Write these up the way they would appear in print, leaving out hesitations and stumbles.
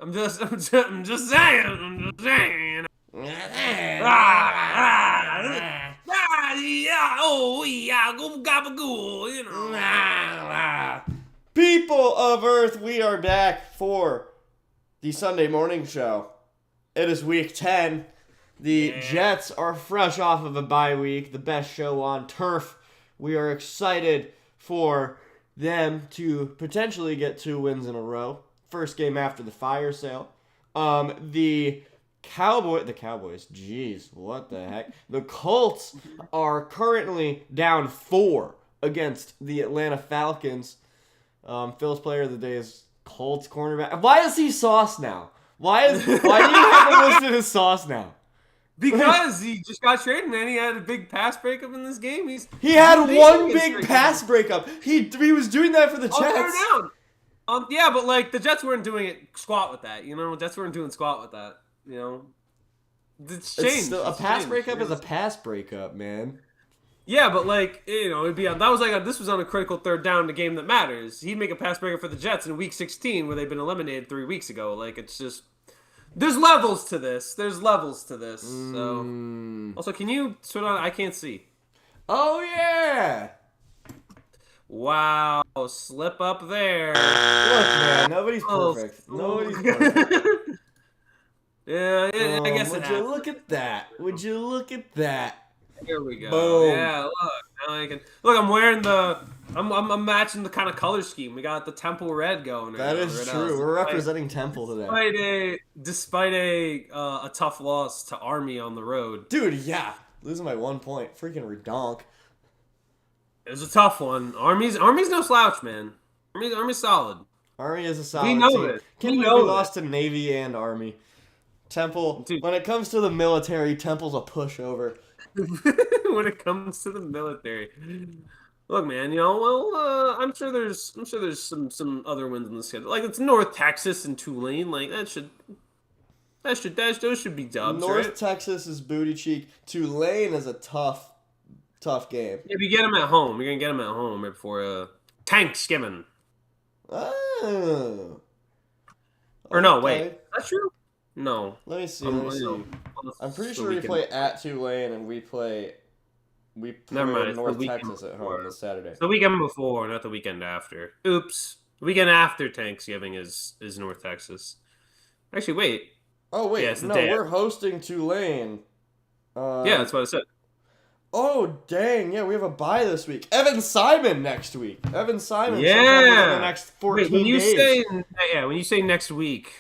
I'm just saying. I'm just saying. Yeah, oh, yeah, go gabagoo, you know. People of Earth, we are back for the Sunday morning show. It is week 10. The Jets are fresh off of a bye week, the best show on turf. We are excited for them to potentially get 2 wins in a row. First game after the fire sale. The Cowboys, jeez, what the heck? The Colts are currently down 4 against the Atlanta Falcons. Phil's player of the day is Colts cornerback. Why is he Sauce now? Why do you have him listed as Sauce now? Because he just got traded and he had a big pass breakup in this game. He had one big pass breakup. He was doing that for the Jets. Yeah, but like the Jets weren't doing it squat with that. You know, Jets weren't doing squat with that. You know, it's changed. A pass breakup is a pass breakup, man. Yeah, but like it'd be this was on a critical third down in the game that matters. He'd make a pass breakup for the Jets in Week 16 where they've been eliminated 3 weeks ago. Like it's just there's levels to this. So also, can you switch on? I can't see. Oh yeah. Wow, slip up there. Look, man, nobody's perfect. Nobody's perfect. Yeah, I guess would you look at that? Would you look at that? Here we go. Boom. Yeah, look. Now I can look. I'm wearing I'm matching the kind of color scheme. We got the Temple red going. That is true. We're representing Temple today. Despite a tough loss to Army on the road. Dude, yeah, losing by 1 point, freaking redonk. It was a tough one. Army's no slouch, man. Army's solid. Army is a solid team. We know team. it. Can't believe we lost to Navy and Army. Temple, dude. When it comes to the military, Temple's a pushover. When it comes to the military, look, man. I'm sure there's some other wins in the schedule. Like it's North Texas and Tulane. Like those should be dubs. North right? Texas is booty cheek. Tulane is a tough game. If you get them at home, you're gonna get them at home right before Thanksgiving. Oh. Or no, wait, that's true. No. Let me see. I'm pretty sure we play at Tulane and we play North Texas at home this Saturday. It's the weekend before, not the weekend after. Oops. The weekend after Thanksgiving is North Texas. Actually, wait. Oh, wait. Yeah, no, we're hosting Tulane. Yeah, that's what I said. Oh, dang. Yeah, we have a bye this week. Evan Simon next week. Evan Simon. Yeah. In the next 14 Wait, when you days. when you say next week,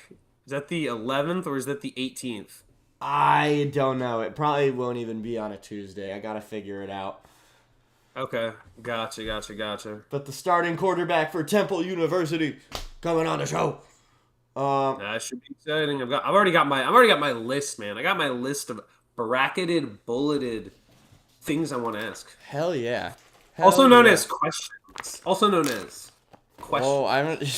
is that the 11th or is that the 18th? I don't know. It probably won't even be on a Tuesday. I got to figure it out. Okay. Gotcha. But the starting quarterback for Temple University coming on the show. That should be exciting. I've already got my list, man. I got my list of bracketed, bulleted things I want to ask. Hell yeah. Also known as questions. Oh,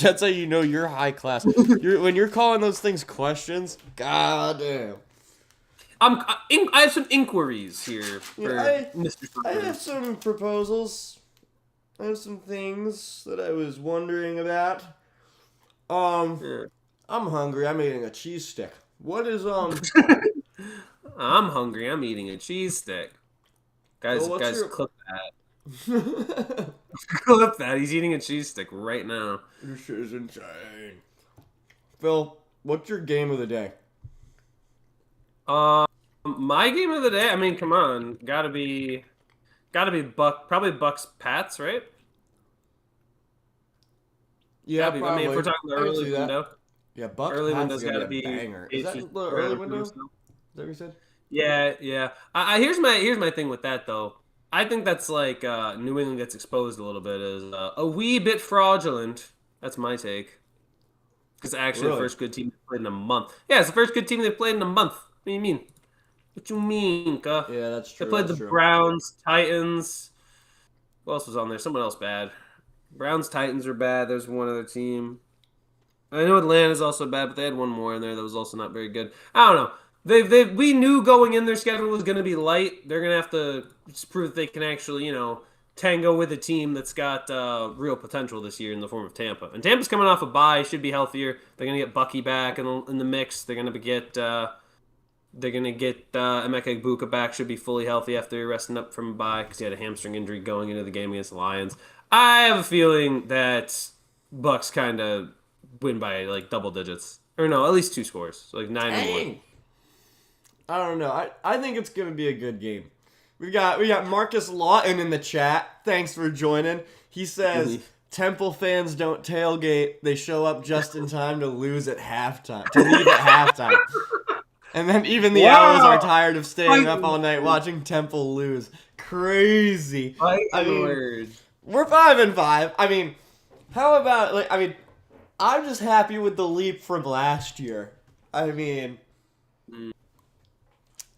that's how you know you're high class. When you're calling those things questions, goddamn. I have some inquiries here for Mr. I have some proposals. I have some things that I was wondering about. I'm hungry. I'm eating a cheese stick. What is I'm hungry. I'm eating a cheese stick. Guys, clip that. Clip that. He's eating a cheese stick right now. This is insane. Phil, what's your game of the day? My game of the day. I mean, come on, gotta be probably Bucks Pats, right? Yeah, probably. I mean, if we're talking the early window. Yeah, Bucks early Pats window's gotta be be. Banger. Is that the early window? Is that what you said? Yeah. Here's my thing with that though. I think that's like New England gets exposed a little bit as a wee bit fraudulent. That's my take. It's actually the first good team they've played in a month. Yeah, it's the first good team they've played in a month. What do you mean? What you mean, Ka? Yeah, that's true. They played the Browns, Titans. Who else was on there? Someone else bad. Browns, Titans are bad. There's one other team. I know Atlanta's also bad, but they had one more in there that was also not very good. I don't know. We knew going in their schedule was going to be light. They're going to have to just prove that they can actually, tango with a team that's got real potential this year in the form of Tampa. And Tampa's coming off a bye, should be healthier. They're gonna get Bucky back in the mix. They're gonna get Emeka Egbuka back, should be fully healthy after resting up from a bye because he had a hamstring injury going into the game against the Lions. I have a feeling that Bucks kind of win by like double digits. Or no, at least 2 scores. So like 9-1. I don't know. I think it's going to be a good game. We got Marcus Lawton in the chat. Thanks for joining. He says Temple fans don't tailgate. They show up just in time to lose at halftime. To leave at halftime. And then even the Owls are tired of staying up all night watching Temple lose. Crazy. I mean, we're 5-5. I mean, how about I'm just happy with the leap from last year. I mean,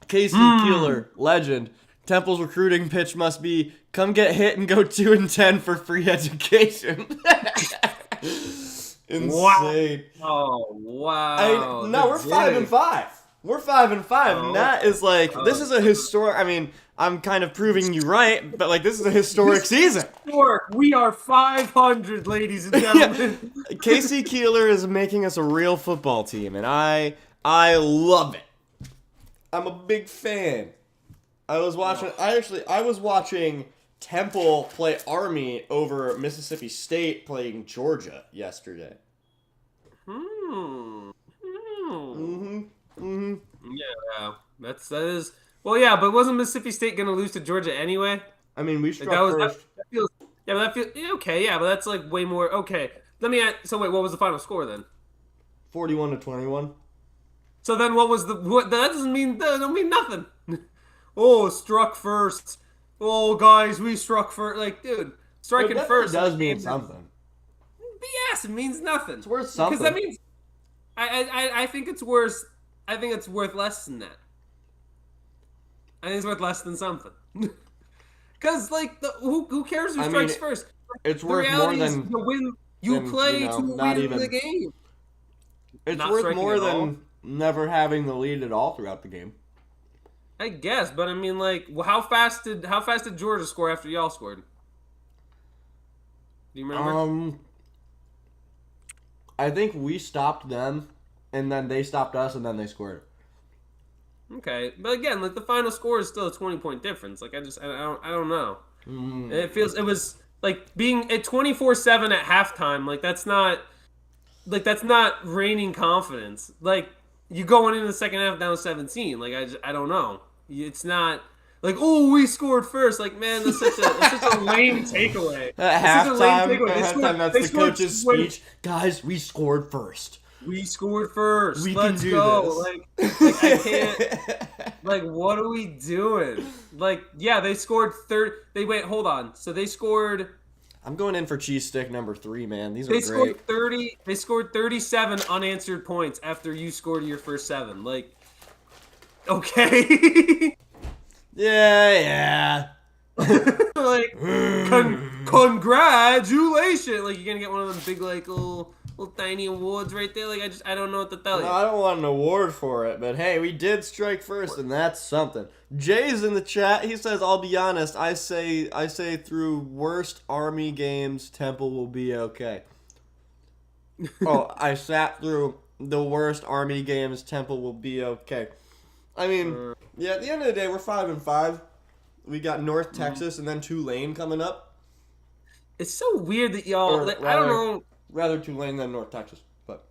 Casey Keeler, legend. Temple's recruiting pitch must be, come get hit and go 2-10 for free education. Insane. Wow. Oh, wow. We're 5-5. We're 5-5, and that is this is a historic. I mean, I'm kind of proving you right, but this is a historic season. We are 500, ladies and gentlemen. Casey Keeler is making us a real football team, and I love it. I'm a big fan. I was watching Temple play Army over Mississippi State playing Georgia yesterday. Yeah, that is. Well, yeah, but wasn't Mississippi State gonna lose to Georgia anyway? I mean, we struck first. That feels okay. Yeah, but that's way more okay. Let me ask. So wait, what was the final score then? 41-21. So then, what was what? That don't mean nothing. Oh, struck first. Oh, guys, we struck first. Dude, striking first does mean something. Yes, it means nothing. It's worth something. Because that means I think it's worth. I think it's worth less than that. I think it's worth less than something. Because who cares who strikes first? It's worth more than you win. You play to win the game. It's worth more than never having the lead at all throughout the game. I guess, but I mean, how fast did Georgia score after y'all scored? Do you remember? I think we stopped them, and then they stopped us, and then they scored. Okay, but again, the final score is still a 20-point difference. I don't know. Mm. It was being at 24-7 at halftime. That's not reigning confidence. You going into the second half down 17. I don't know. It's not we scored first. Man, that's such a lame takeaway. At halftime, that's the coach's speech. Guys, we scored first. We scored first. Let's go. I can't. What are we doing? Yeah, they scored third. Hold on. So they scored. I'm going in for cheese stick number 3, man. These are great. Scored 30. They scored 37 unanswered points after you scored your first 7. Okay. Yeah. Congratulations! You're gonna get one of them big little tiny awards right there. I don't know what to tell you. I don't want an award for it, but hey, we did strike first, and that's something. Jay's in the chat. He says, "I'll be honest. I say through worst Army games, Temple will be okay." Oh, I sat through the worst Army games. Temple will be okay. I mean, yeah. At the end of the day, we're 5-5. We got North Texas and then Tulane coming up. It's so weird that y'all. I don't know. Rather Tulane than North Texas, but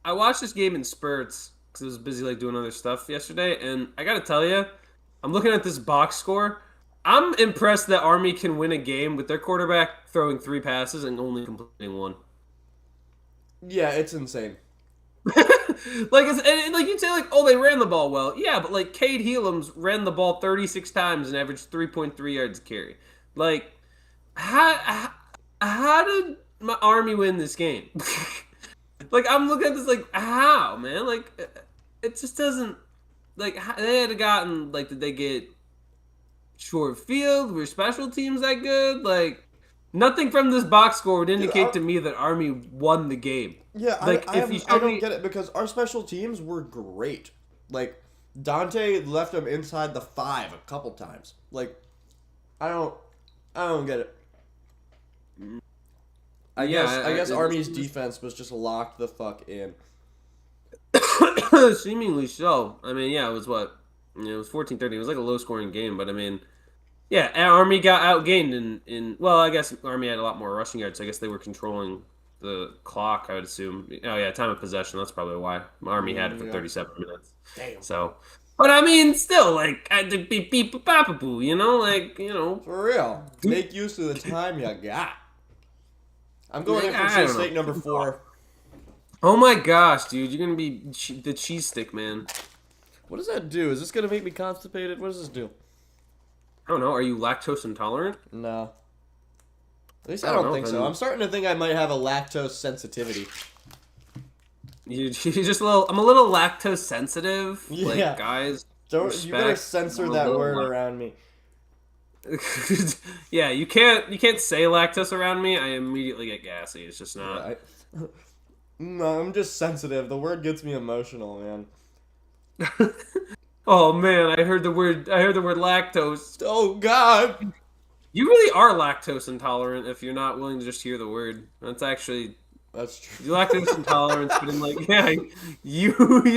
I watched this game in spurts because I was busy doing other stuff yesterday, and I gotta tell you, I'm looking at this box score. I'm impressed that Army can win a game with their quarterback throwing 3 passes and only completing 1. Yeah, it's insane. You'd say they ran the ball well. Yeah, but Cade Helams ran the ball 36 times and averaged 3.3 yards a carry. How did my Army win this game? I'm looking at this how, man? It just doesn't they had gotten did they get short field? Were special teams that good? Nothing from this box score would indicate to me that Army won the game. Yeah, I don't get it because our special teams were great. Dante left them inside the 5 a couple times. I don't I don't get it. I guess Army's defense was just locked the fuck in. Seemingly so. I mean, yeah, it was what? It was 14-13. It was like a low-scoring game, but I mean, yeah, Army got outgained in. Well, I guess Army had a lot more rushing yards. So I guess they were controlling the clock, I would assume. Oh yeah, time of possession. That's probably why Army had it for 37 minutes. Damn. So, but I mean, still, like, I did beep beep bop boo. Like, for real. Make use of the time you got. I'm going in for cheesesteak number 4. Oh my gosh, dude, you're gonna be the cheese stick man. What does that do? Is this gonna make me constipated? What does this do? I don't know. Are you lactose intolerant? No. At least I don't think so. I'm starting to think I might have a lactose sensitivity. You just a little. I'm a little lactose sensitive. Yeah. Like, guys. You better censor that word around me. Yeah, you can't say lactose around me. I immediately get gassy. It's just not. Yeah, no, I'm just sensitive. The word gets me emotional, man. Oh man, I heard the word lactose. Oh God. You really are lactose intolerant if you're not willing to just hear the word. That's true. You're lactose intolerant, but in like like you won't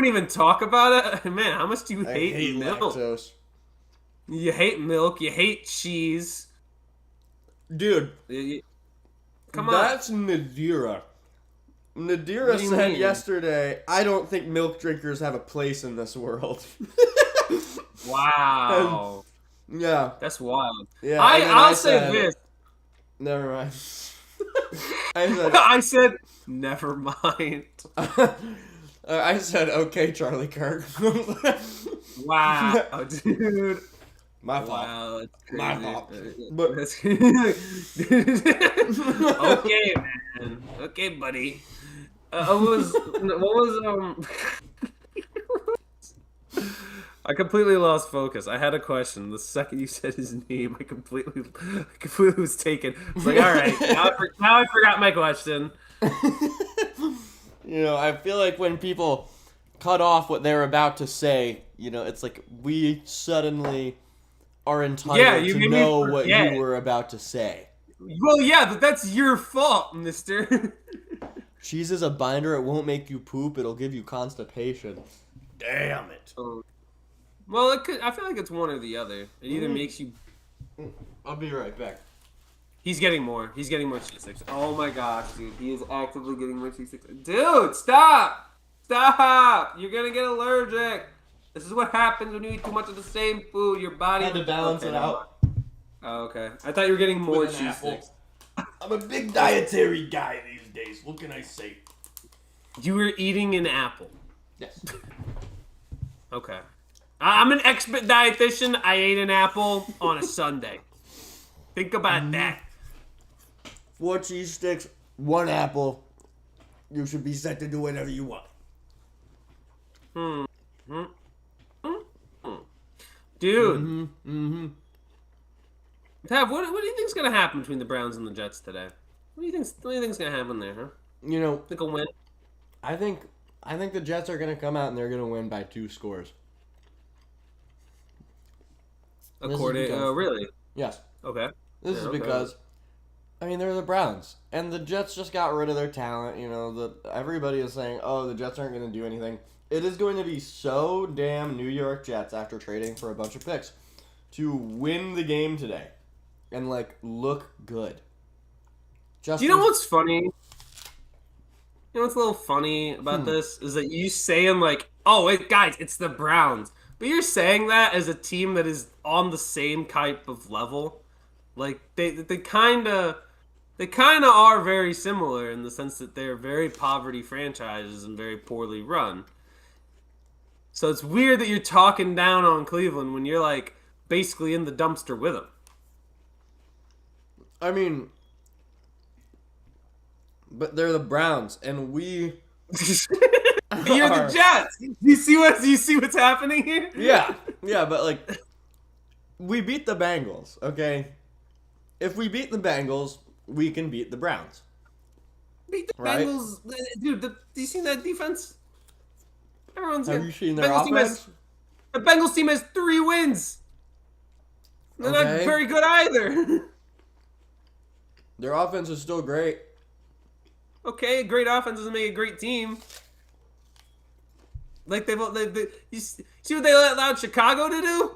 even talk about it. Man, how much do you hate milk? Lactose. You hate milk. You hate cheese. Dude, come on. That's Nadira. Nadira said yesterday, I don't think milk drinkers have a place in this world. Wow. Yeah. That's wild. Yeah. I'll say this. Never mind. I said, never mind. I said, okay, Charlie Kirk. Wow, dude. My fault. Wow, that's crazy. My fault. But okay, man. Okay, buddy. What was I completely lost focus. I had a question. The second you said his name, I completely was taken. It's like, all right, now I forgot my question. I feel like when people cut off what they're about to say, it's like we suddenly are entitled to know what you were about to say. Well, yeah, but that's your fault, mister. Cheese is a binder. It won't make you poop. It'll give you constipation. Damn it. Well, I feel like it's one or the other. It either makes you... I'll be right back. He's getting more. He's getting more cheese sticks. Oh my gosh, dude. He is actively getting more cheese sticks. Dude, stop! Stop! You're gonna get allergic. This is what happens when you eat too much of the same food. Your body... I had to balance it out. Oh, okay. I thought you were getting more cheese sticks. I'm a big dietary guy these days. What can I say? You were eating an apple. Yes. Okay. I'm an expert dietitian. I ate an apple on a Sunday. Think about that. 4 cheese sticks, 1 apple. You should be set to do whatever you want. Dude. Tav, what do you think's gonna happen between the Browns and the Jets today? What do you think's gonna happen there, huh? Think a win? I think the Jets are gonna come out and they're gonna win by 2 scores. Really? Yes. Okay. This is because, they're the Browns, and the Jets just got rid of their talent. Everybody is saying, "Oh, the Jets aren't going to do anything." It is going to be so damn New York Jets after trading for a bunch of picks to win the game today, and look good. Do you know what's funny? You know what's a little funny about this is that you saying "Oh, guys, it's the Browns." But you're saying that as a team that is on the same type of level. They kind of are very similar in the sense that they're very poverty franchises and very poorly run. So it's weird that you're talking down on Cleveland when you're basically in the dumpster with them. But they're the Browns, and we. You're the Jets. You see what's happening here? Yeah, but we beat the Bengals, okay? If we beat the Bengals, we can beat the Browns. Beat the Bengals, dude. Do you see that defense? Have you seen their offense? The Bengals team has 3 wins. They're not Okay. very good either. Their offense is still great. Okay, a great offense doesn't make a great team. Like you see what they allowed Chicago to do?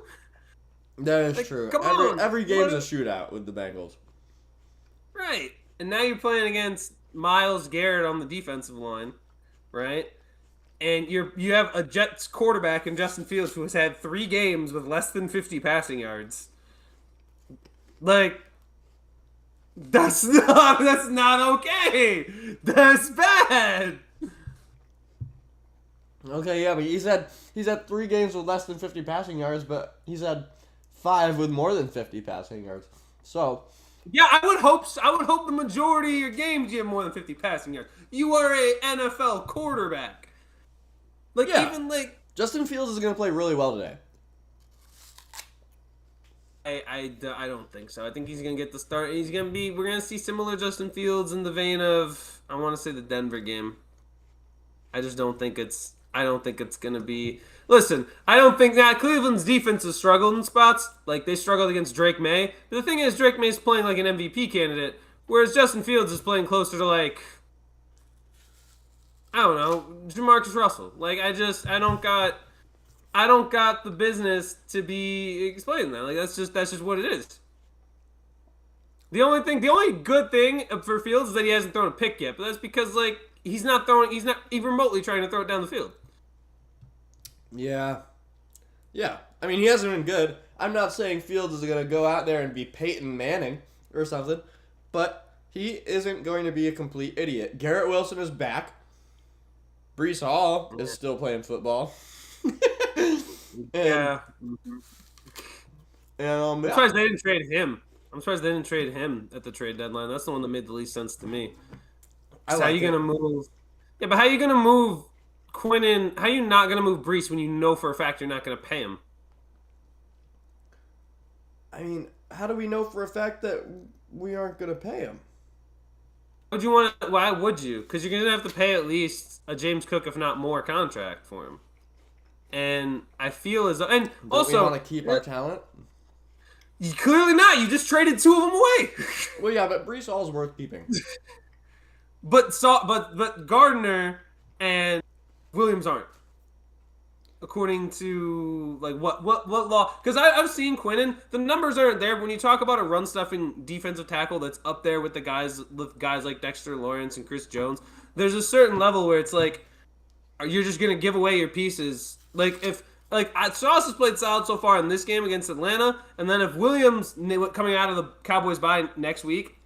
That is Like, true. come on. Every game's a shootout with the Bengals. Right. And now you're playing against Myles Garrett on the defensive line, right? And you have a Jets quarterback in Justin Fields who has had 3 games with less than 50 passing yards. Like, that's not okay. That's bad. Okay, yeah, but he's had 3 games with less than 50 passing yards, but he's had 5 with more than 50 passing yards. So, Yeah, I would hope the majority of your games you have more than 50 passing yards. You are a NFL quarterback. Like, yeah, even like Justin Fields is going to play really well today. I don't think so. I think he's gonna get the start. We're gonna see similar Justin Fields in the vein of, I want to say, the Denver game. I just don't think it's gonna be. Listen, I don't think that Cleveland's defense has struggled in spots. Like, they struggled against Drake May. But the thing is, Drake May's playing like an MVP candidate, whereas Justin Fields is playing closer to, like, I don't know, Jamarcus Russell. Like, I don't got the business to be explaining that. Like, that's just what it is. The only good thing for Fields is that he hasn't thrown a pick yet, but that's because, like, he's not even remotely trying to throw it down the field. Yeah. Yeah. I mean, he hasn't been good. I'm not saying Fields is going to go out there and be Peyton Manning or something, but he isn't going to be a complete idiot. Garrett Wilson is back. Breece Hall is still playing football. Yeah. And, I'm surprised they didn't trade him. I'm surprised they didn't trade him at the trade deadline. That's the one that made the least sense to me. How are you gonna move? Yeah, but how are you gonna move Quinnen? How are you not gonna move Breece when you know for a fact you're not gonna pay him? I mean, how do we know for a fact that we aren't going to pay him? Would you want? Why would you? Because you're gonna have to pay at least a James Cook, if not more, contract for him. And I feel as though, and Don't also, we want to keep our talent? You clearly not. You just traded 2 of them away. Well, yeah, but Breece Hall's worth keeping. but Gardner and Williams aren't, according to, like, what law? Because I've seen Quinnen. The numbers aren't there. But when you talk about a run stuffing defensive tackle that's up there with guys like Dexter Lawrence and Chris Jones, there's a certain level where it's like, you're just gonna give away your pieces. Like, if Sauce has played solid so far in this game against Atlanta, and then if Williams, coming out of the Cowboys bye next week,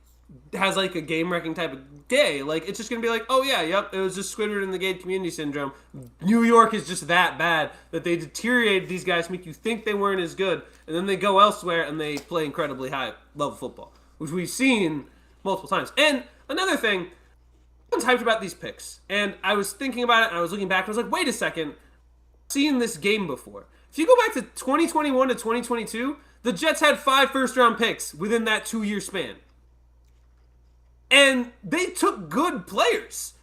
has like a game-wrecking type of day, like, it's just gonna be like, oh yeah, yep, it was just Squidward in the Gate community syndrome. New York is just that bad that they deteriorated these guys to make you think they weren't as good, and then they go elsewhere and they play incredibly high-level football, which we've seen multiple times. And another thing, everyone's hyped about these picks, and I was thinking about it, and I was looking back, and I was like, wait a second, I've seen this game before. If you go back to 2021 to 2022, the Jets had 5 first-round picks within that 2-year span. And they took good players.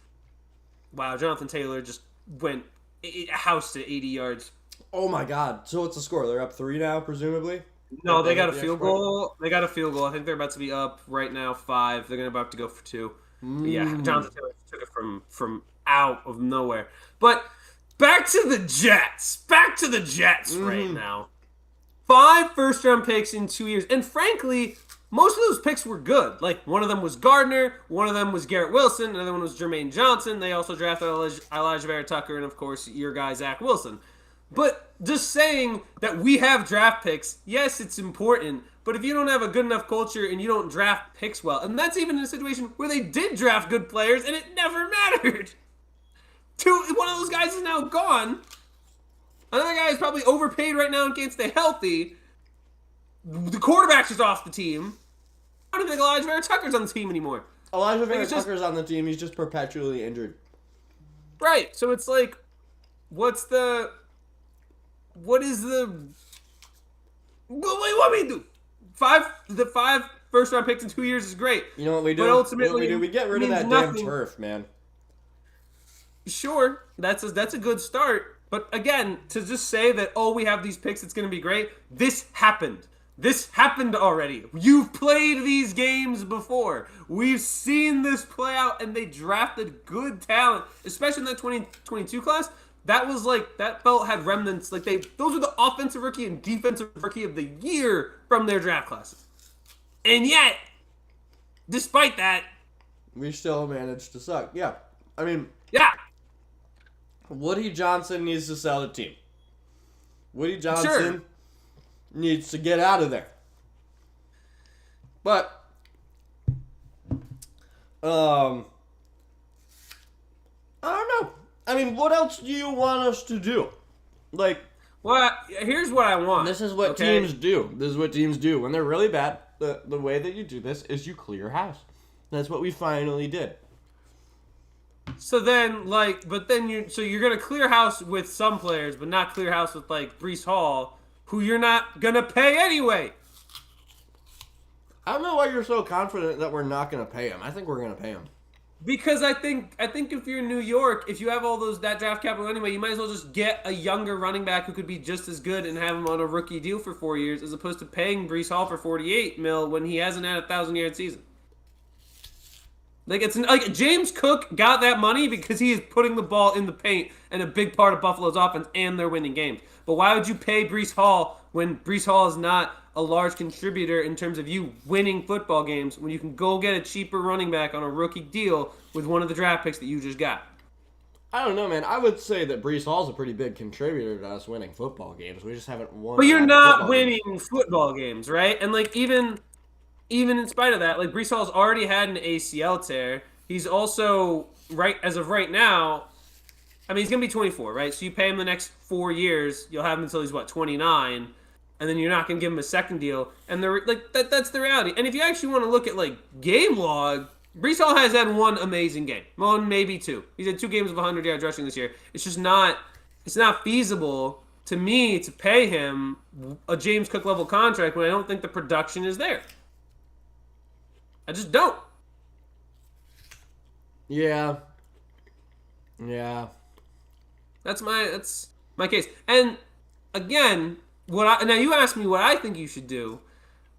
Wow, Jonathan Taylor just went a house to 80 yards. Oh my God! So what's the score? They're up 3 now, presumably. No, they got a field goal. They got a field goal. I think they're about to be up right now 5. They're about to go for 2. Yeah, Jonathan Taylor took it from out of nowhere. But back to the Jets. Back to the Jets right now. 5 first-round picks in 2 years. And frankly, most of those picks were good. Like, one of them was Gardner, one of them was Garrett Wilson, another one was Jermaine Johnson. They also drafted Elijah Vera Tucker, and of course, your guy, Zach Wilson. But just saying that we have draft picks, yes, it's important, but if you don't have a good enough culture and you don't draft picks well, and that's even in a situation where they did draft good players and it never mattered. One of those guys is now gone. Another guy is probably overpaid right now and can't stay healthy. The quarterback's just off the team. I don't think Elijah Vera Tucker's on the team anymore. Elijah Vera Tucker's on the team. He's just perpetually injured. Right. So it's like, what is the... What do you want me to do? 5 first-round picks in 2 years is great. You know what we do? But ultimately, we get rid of that nothing. damn turf, man. Sure, that's a good start. But again, to just say that, oh, we have these picks, it's going to be great, this happened. This happened already. You've played these games before. We've seen this play out, and they drafted good talent, especially in that 2022 class. That was like that belt had remnants. Like those were the offensive rookie and defensive rookie of the year from their draft classes. And yet, despite that, we still managed to suck. Yeah, I mean, yeah. Woody Johnson needs to sell the team. Woody Johnson needs to get out of there. But, I don't know. I mean, what else do you want us to do? Like, well, here's what I want. This is what teams do. This is what teams do. When they're really bad, the way that you do this is you clear house. That's what we finally did. So then, you're gonna clear house with some players, but not clear house with like Breece Hall, who you're not gonna pay anyway. I don't know why you're so confident that we're not gonna pay him. I think we're gonna pay him. Because I think if you're in New York, if you have all that draft capital anyway, you might as well just get a younger running back who could be just as good and have him on a rookie deal for 4 years, as opposed to paying Breece Hall for $48 million when he hasn't had a 1,000-yard season. Like it's like James Cook got that money because he is putting the ball in the paint and a big part of Buffalo's offense, and they're winning games. But why would you pay Breece Hall when Breece Hall is not a large contributor in terms of you winning football games, when you can go get a cheaper running back on a rookie deal with one of the draft picks that you just got? I don't know, man. I would say that Breece Hall's a pretty big contributor to us winning football games. We just haven't won. But you're not winning football games, right? And like even in spite of that, like Breece Hall's already had an ACL tear. He's also as of right now. I mean, he's gonna be 24, right? So you pay him the next 4 years. You'll have him until he's 29, and then you're not gonna give him a second deal. And that's the reality. And if you actually want to look at like game log, Breece Hall has had one amazing game, one maybe two. He's had 2 games of 100 yards rushing this year. It's just not. It's not feasible to me to pay him a James Cook level contract when I don't think the production is there. I just don't. Yeah. That's my case. And again, now you asked me what I think you should do.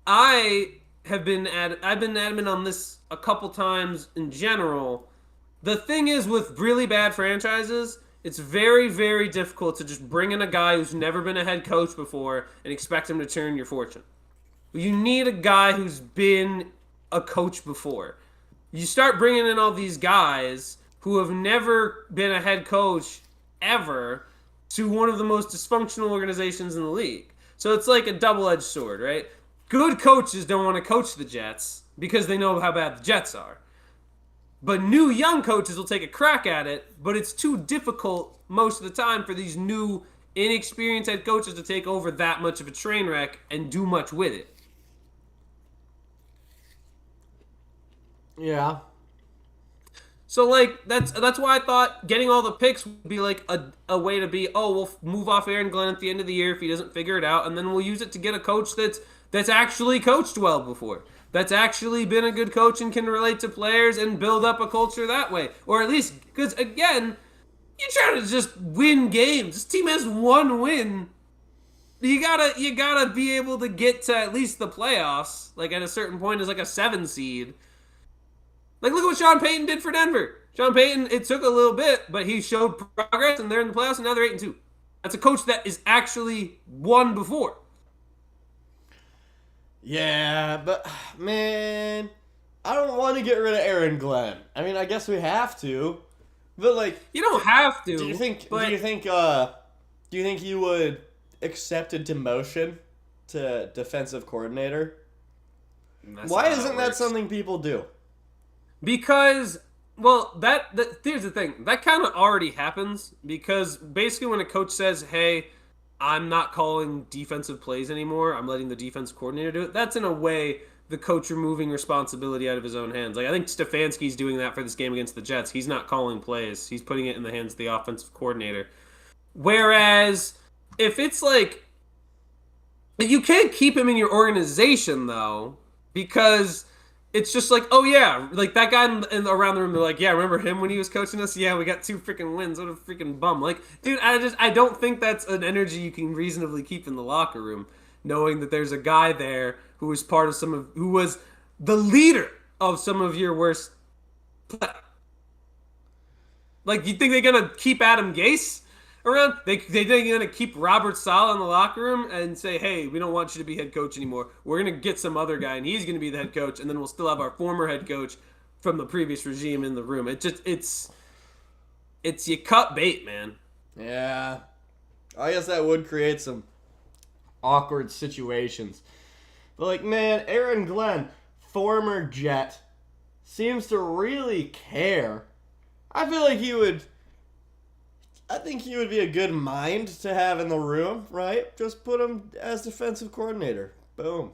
I've been adamant on this a couple times in general. The thing is, with really bad franchises, it's very, very difficult to just bring in a guy who's never been a head coach before and expect him to turn your fortune. You need a guy who's been a coach before. You start bringing in all these guys who have never been a head coach ever to one of the most dysfunctional organizations in the league. So it's like a double-edged sword, right? Good coaches don't want to coach the Jets because they know how bad the Jets are. But new young coaches will take a crack at it, but it's too difficult most of the time for these new inexperienced head coaches to take over that much of a train wreck and do much with it. Yeah. So, like, that's why I thought getting all the picks would be, like, a way to be, we'll move off Aaron Glenn at the end of the year if he doesn't figure it out, and then we'll use it to get a coach that's actually coached well before. That's actually been a good coach and can relate to players and build up a culture that way. Or at least, because, again, you're trying to just win games. This team has one win. You gotta be able to get to at least the playoffs, like, at a certain point as, like, a 7 seed. Like, look at what Sean Payton did for Denver. Sean Payton, it took a little bit, but he showed progress, and they're in the playoffs, and now they're 8-2. That's a coach that is actually won before. Yeah, but, man, I don't want to get rid of Aaron Glenn. I mean, I guess we have to, but, like... You don't have to. Do you think he would accept a demotion to defensive coordinator? Why isn't that something people do? Because, well, here's the thing. That kind of already happens because basically when a coach says, hey, I'm not calling defensive plays anymore, I'm letting the defense coordinator do it, that's in a way the coach removing responsibility out of his own hands. Like, I think Stefanski's doing that for this game against the Jets. He's not calling plays. He's putting it in the hands of the offensive coordinator. Whereas, if it's like, you can't keep him in your organization, though, because... It's just like, oh yeah, like that guy around the room, they're like, yeah, remember him when he was coaching us? Yeah, we got 2 freaking wins. What a freaking bum. Like, dude, I don't think that's an energy you can reasonably keep in the locker room. knowing that there's a guy there who was who was the leader of some of your worst play. Like, you think they're gonna keep Adam Gase around? They think they're gonna keep Robert Saleh in the locker room and say, "Hey, we don't want you to be head coach anymore. We're gonna get some other guy, and he's gonna be the head coach, and then we'll still have our former head coach from the previous regime in the room." It's you cut bait, man. Yeah, I guess that would create some awkward situations. But like, man, Aaron Glenn, former Jet, seems to really care. I feel like I think he would be a good mind to have in the room, right? Just put him as defensive coordinator. Boom.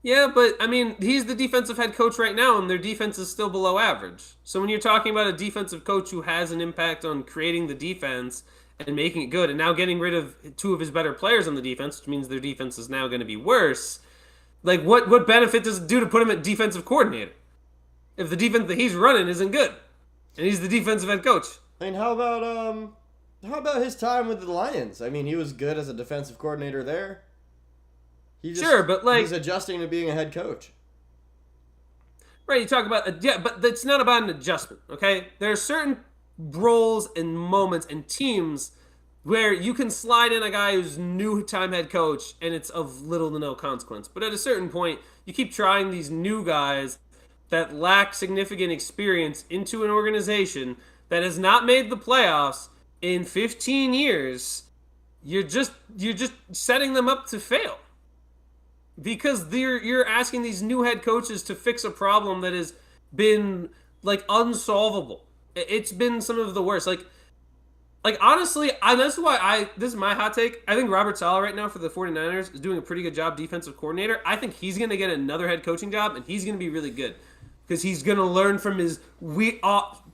Yeah, but I mean, he's the defensive head coach right now, and their defense is still below average. So when you're talking about a defensive coach who has an impact on creating the defense and making it good, and now getting rid of two of his better players on the defense, which means their defense is now going to be worse, like what benefit does it do to put him at defensive coordinator if the defense that he's running isn't good, and he's the defensive head coach? I mean, how about his time with the Lions? I mean, he was good as a defensive coordinator there. Sure, but like, he's adjusting to being a head coach. Right, you talk about but it's not about an adjustment, okay? There are certain roles and moments and teams where you can slide in a guy who's new time head coach and it's of little to no consequence. But at a certain point, you keep trying these new guys that lack significant experience into an organization that has not made the playoffs in 15 years. You're just setting them up to fail. Because you're asking these new head coaches to fix a problem that has been like unsolvable. It's been some of the worst. Like honestly, that's why this is my hot take. I think Robert Saleh right now for the 49ers is doing a pretty good job defensive coordinator. I think he's going to get another head coaching job, and he's going to be really good because he's going to learn from his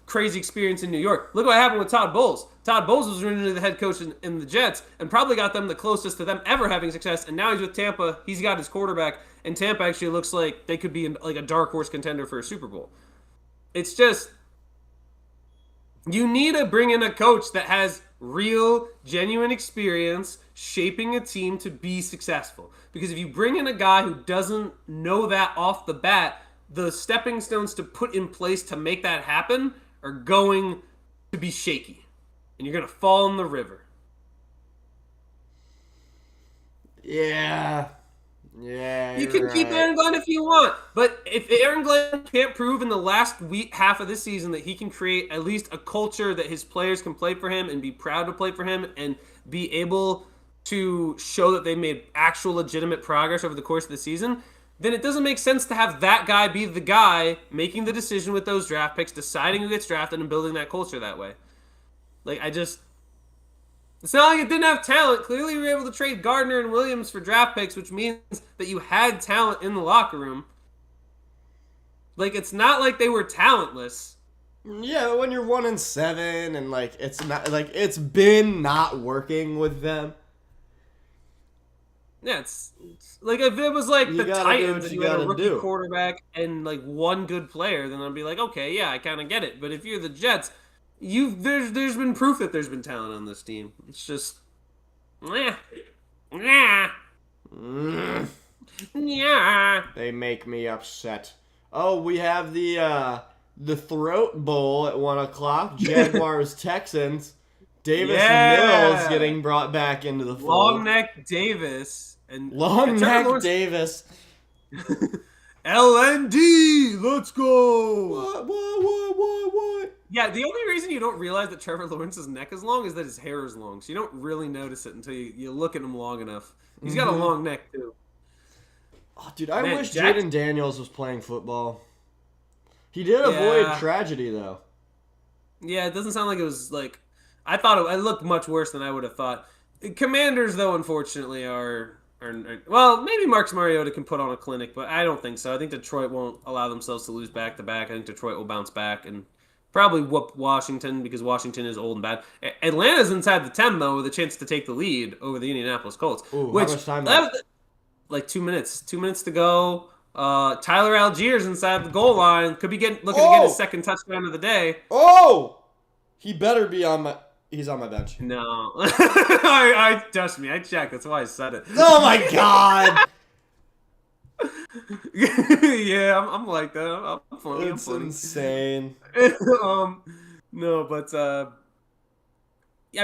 crazy experience in New York. Look what happened with Todd Bowles. Todd Bowles was originally the head coach in the Jets and probably got them the closest to them ever having success. And now he's with Tampa. He's got his quarterback, and Tampa actually looks like they could be like a dark horse contender for a Super Bowl. It's just, you need to bring in a coach that has real, genuine experience shaping a team to be successful. Because if you bring in a guy who doesn't know that off the bat, the stepping stones to put in place to make that happen are going to be shaky. And you're going to fall in the river. Yeah. You can keep Aaron Glenn if you want. But if Aaron Glenn can't prove in the last half of this season that he can create at least a culture that his players can play for him and be proud to play for him and be able to show that they made actual legitimate progress over the course of the season, then it doesn't make sense to have that guy be the guy making the decision with those draft picks, deciding who gets drafted, and building that culture that way. Like, it's not like it didn't have talent. Clearly, you were able to trade Gardner and Williams for draft picks, which means that you had talent in the locker room. Like, it's not like they were talentless. Yeah, but when you're 1-7 and like it's not like it's been not working with them. Yeah, it's like if it was like the Titans and you had a rookie quarterback and like one good player, then I'd be like, okay, yeah, I kind of get it. But if you're the Jets, there's been proof that there's been talent on this team. It's just, yeah. They make me upset. Oh, we have the Throat Bowl at 1:00. Jaguars Texans. Davis Mills getting brought back into the fold. Long neck Davis and Long neck Davis. LND, let's go. What? Yeah, the only reason you don't realize that Trevor Lawrence's neck is long is that his hair is long. So you don't really notice it until you look at him long enough. He's got a long neck, too. Oh, dude, I wish Jaden Daniels was playing football. He did avoid tragedy, though. Yeah, it doesn't sound like it was, like... I thought it looked much worse than I would have thought. Commanders, though, unfortunately, are well, maybe Marcus Mariota can put on a clinic, but I don't think so. I think Detroit won't allow themselves to lose back-to-back. I think Detroit will bounce back and probably whoop Washington because Washington is old and bad. Atlanta's inside the 10, though, with a chance to take the lead over the Indianapolis Colts. Ooh, how much time like 2 minutes. 2 minutes to go. Tyler Allgeier's inside the goal line. Could be looking to get his second touchdown of the day. Oh! He better be on my... He's on my bench. No. I trust me. I checked. That's why I said it. Oh my god! Yeah, I'm like that. I'm funny. I'm It's funny. insane. um, no, but I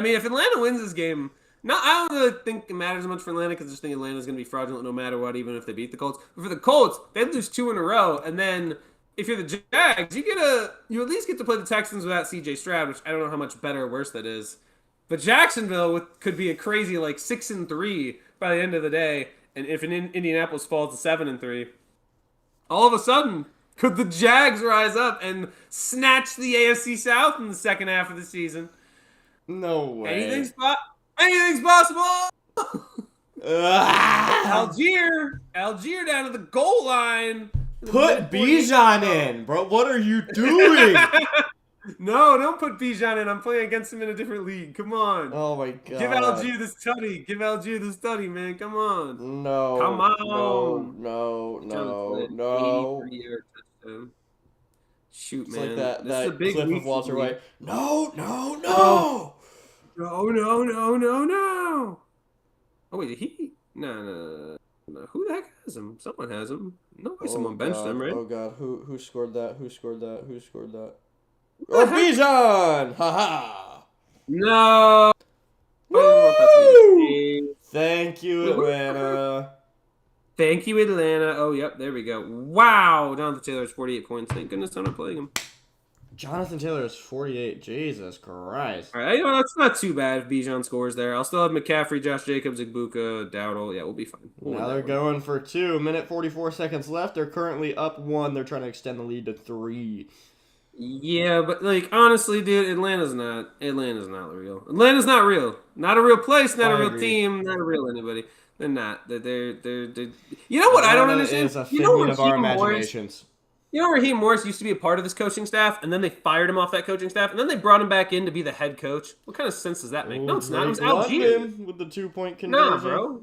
mean, if Atlanta wins this game, I don't really think it matters much for Atlanta because I just think Atlanta's going to be fraudulent no matter what, even if they beat the Colts. But for the Colts, they lose 2 in a row, and then if you're the Jags, you at least get to play the Texans without C.J. Stroud, which I don't know how much better or worse that is. But Jacksonville could be a crazy like 6-3 by the end of the day, and if Indianapolis falls to 7-3, all of a sudden, could the Jags rise up and snatch the AFC South in the second half of the season? No way. Anything's possible. Ah! Algier down to the goal line. Put Bijan in, bro. What are you doing? No, don't put Bijan in. I'm playing against him in a different league. Come on. Oh my god. Give Algier the study. Give Algier the study, man. Come on. No. Come on. No. Shoot, It's man. like that, This is a big clip week of Walter for me. White. No. No. Oh wait, did he? No. Who the heck has him? Someone has him. No way, someone benched him, right? Oh god, who scored that? Who scored that? the Oh, heck? Bijan! Haha! No. Woo! Thank you, Atlanta. Thank you, Atlanta. Oh, yep, there we go. Wow, Jonathan Taylor's 48 points. Thank goodness I'm not playing him. Jonathan Taylor is 48. Jesus Christ. All right, that's not too bad if Bijan scores there. I'll still have McCaffrey, Josh Jacobs, Igbuka, Dowdle. Yeah, we'll be fine. Now they're going for 2. Minute 44 seconds left. They're currently up 1. They're trying to extend the lead to 3. Yeah, but like honestly, dude, Atlanta's not real. Atlanta's not real. Not a real place. Not a real team. Not a real anybody. They're not. They're. You know what I don't understand? Is a You know where figment of our Raheem Morris? imaginations. You know Raheem Morris used to be a part of this coaching staff, and then they fired him off that coaching staff, and then they brought him back in to be the head coach. What kind of sense does that make? No, it's not. It was Algier. London with the 2-point conversion. Nah, bro.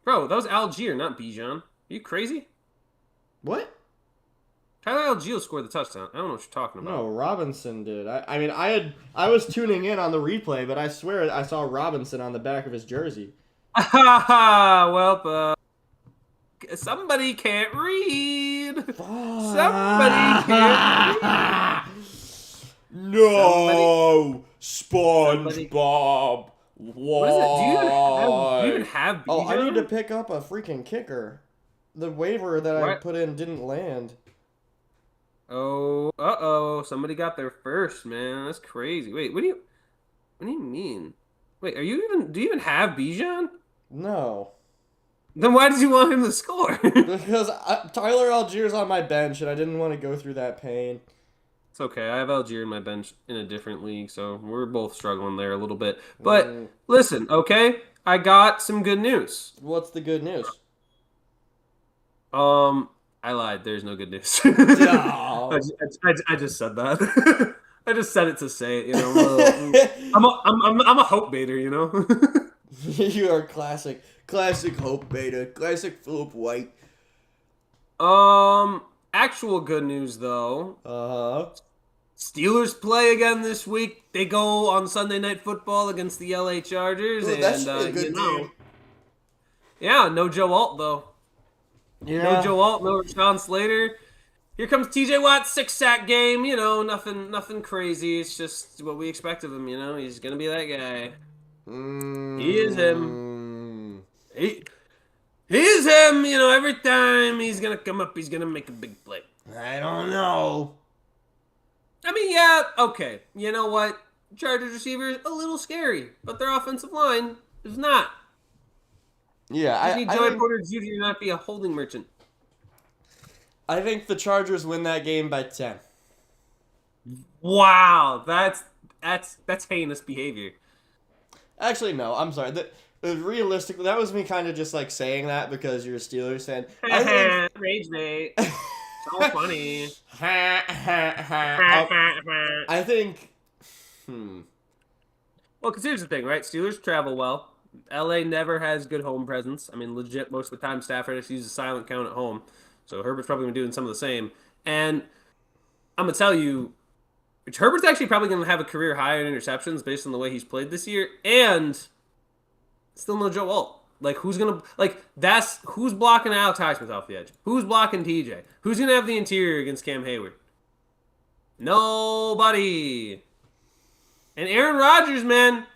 Bro, that was Algier, not Bijan. Are you crazy? What? Tyler Algier scored the touchdown. I don't know what you're talking about. No, Robinson did. I was tuning in on the replay, but I swear I saw Robinson on the back of his jersey. Well, somebody can't read. Somebody can't read. No, SpongeBob. What is it? Do you even have Bijan? Oh, I need to pick up a freaking kicker. The waiver that I put in didn't land. Oh, somebody got there first, man. That's crazy. Wait, what do you mean? Wait, do you even have Bijan? No. Then why did you want him to score? Because Tyler Algier's on my bench, and I didn't want to go through that pain. It's okay. I have Algier in my bench in a different league, so we're both struggling there a little bit. But listen, okay? I got some good news. What's the good news? I lied. There's no good news. No. I just said that. I just said it to say it. You know, I'm a hope baiter. You know. You are classic hope beta, classic Philip White. Actual good news though. Uh-huh. Steelers play again this week. They go on Sunday Night Football against the LA Chargers, Ooh, that's a good game. Yeah, no Joe Alt though. Yeah. No Joe Alt, no Rashawn Slater. Here comes TJ Watt, 6-sack game. You know, nothing crazy. It's just what we expect of him. You know, he's gonna be that guy. He is him. He is him. You know, every time he's gonna come up, he's gonna make a big play. I don't know. I mean, yeah, okay. You know what? Chargers receivers a little scary, but their offensive line is not. Yeah, I need Joey Porter Jr. to not be a holding merchant. I think the Chargers win that game by 10. Wow, that's heinous behavior. Actually, no. I'm sorry. Realistically, that was me kind of just like saying that because you're a Steelers fan. I think Rage mate. So funny. I think. Well, because here's the thing, right? Steelers travel well. LA never has good home presence. I mean, legit, most of the time, Stafford has to use a silent count at home. So Herbert's probably been doing some of the same. And I'm going to tell you, Which Herbert's actually probably going to have a career high in interceptions based on the way he's played this year, and still no Joe Alt. Like who's blocking Alex Highsmith off the edge? Who's blocking TJ? Who's gonna have the interior against Cam Hayward? Nobody. And Aaron Rodgers, man,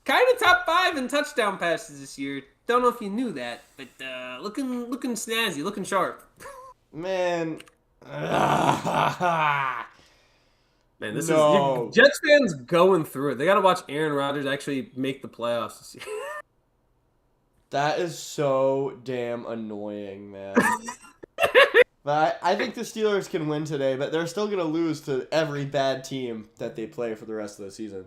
kind of top 5 in touchdown passes this year. Don't know if you knew that, but looking snazzy, looking sharp. Man. Man, this is Jets fans going through it. They got to watch Aaron Rodgers actually make the playoffs this year. That is so damn annoying, man. But I think the Steelers can win today, but they're still going to lose to every bad team that they play for the rest of the season.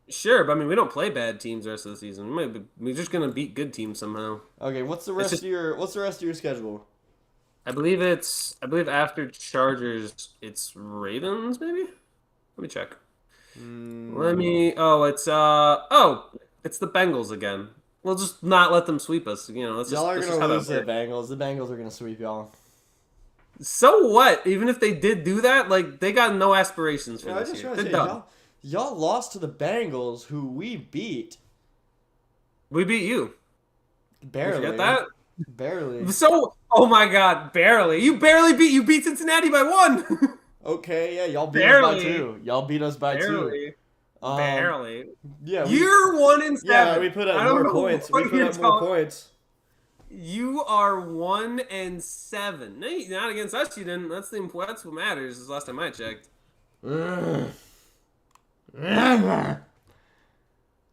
Sure, but I mean, we don't play bad teams the rest of the season. We're just going to beat good teams somehow. Okay, what's the rest of your schedule? I believe after Chargers, it's Ravens, maybe? Let me check. It's the Bengals again. We'll just not let them sweep us. Y'all are going to lose to the Bengals. The Bengals are going to sweep y'all. So what? Even if they did do that, like, they got no aspirations for this year. They're done. Y'all lost to the Bengals, who we beat. We beat you. Barely. You forget that? Barely. So, oh my God, barely. You beat Cincinnati by 1. Okay, yeah, y'all beat us by 2. Y'all beat us by 2. Barely. Yeah. You're 1-7. Yeah, we put up more points. You are 1-7. No, not against us. You didn't. That's what matters. Is the last time I checked.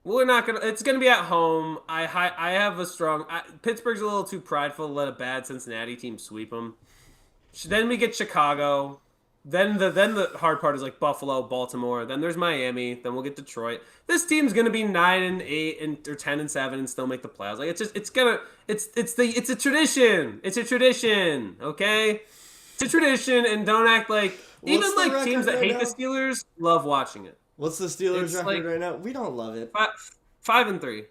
We're not gonna. It's gonna be at home. I have a strong. Pittsburgh's a little too prideful to let a bad Cincinnati team sweep them. Then we get Chicago. Then the hard part is like Buffalo, Baltimore. Then there's Miami. Then we'll get Detroit. This team's gonna be 9-8 or 10-7 and still make the playoffs. Like it's a tradition. It's a tradition. Okay, it's a tradition, and don't act like even like teams that hate the Steelers love watching it. What's the Steelers record right now? We don't love it. 5-3.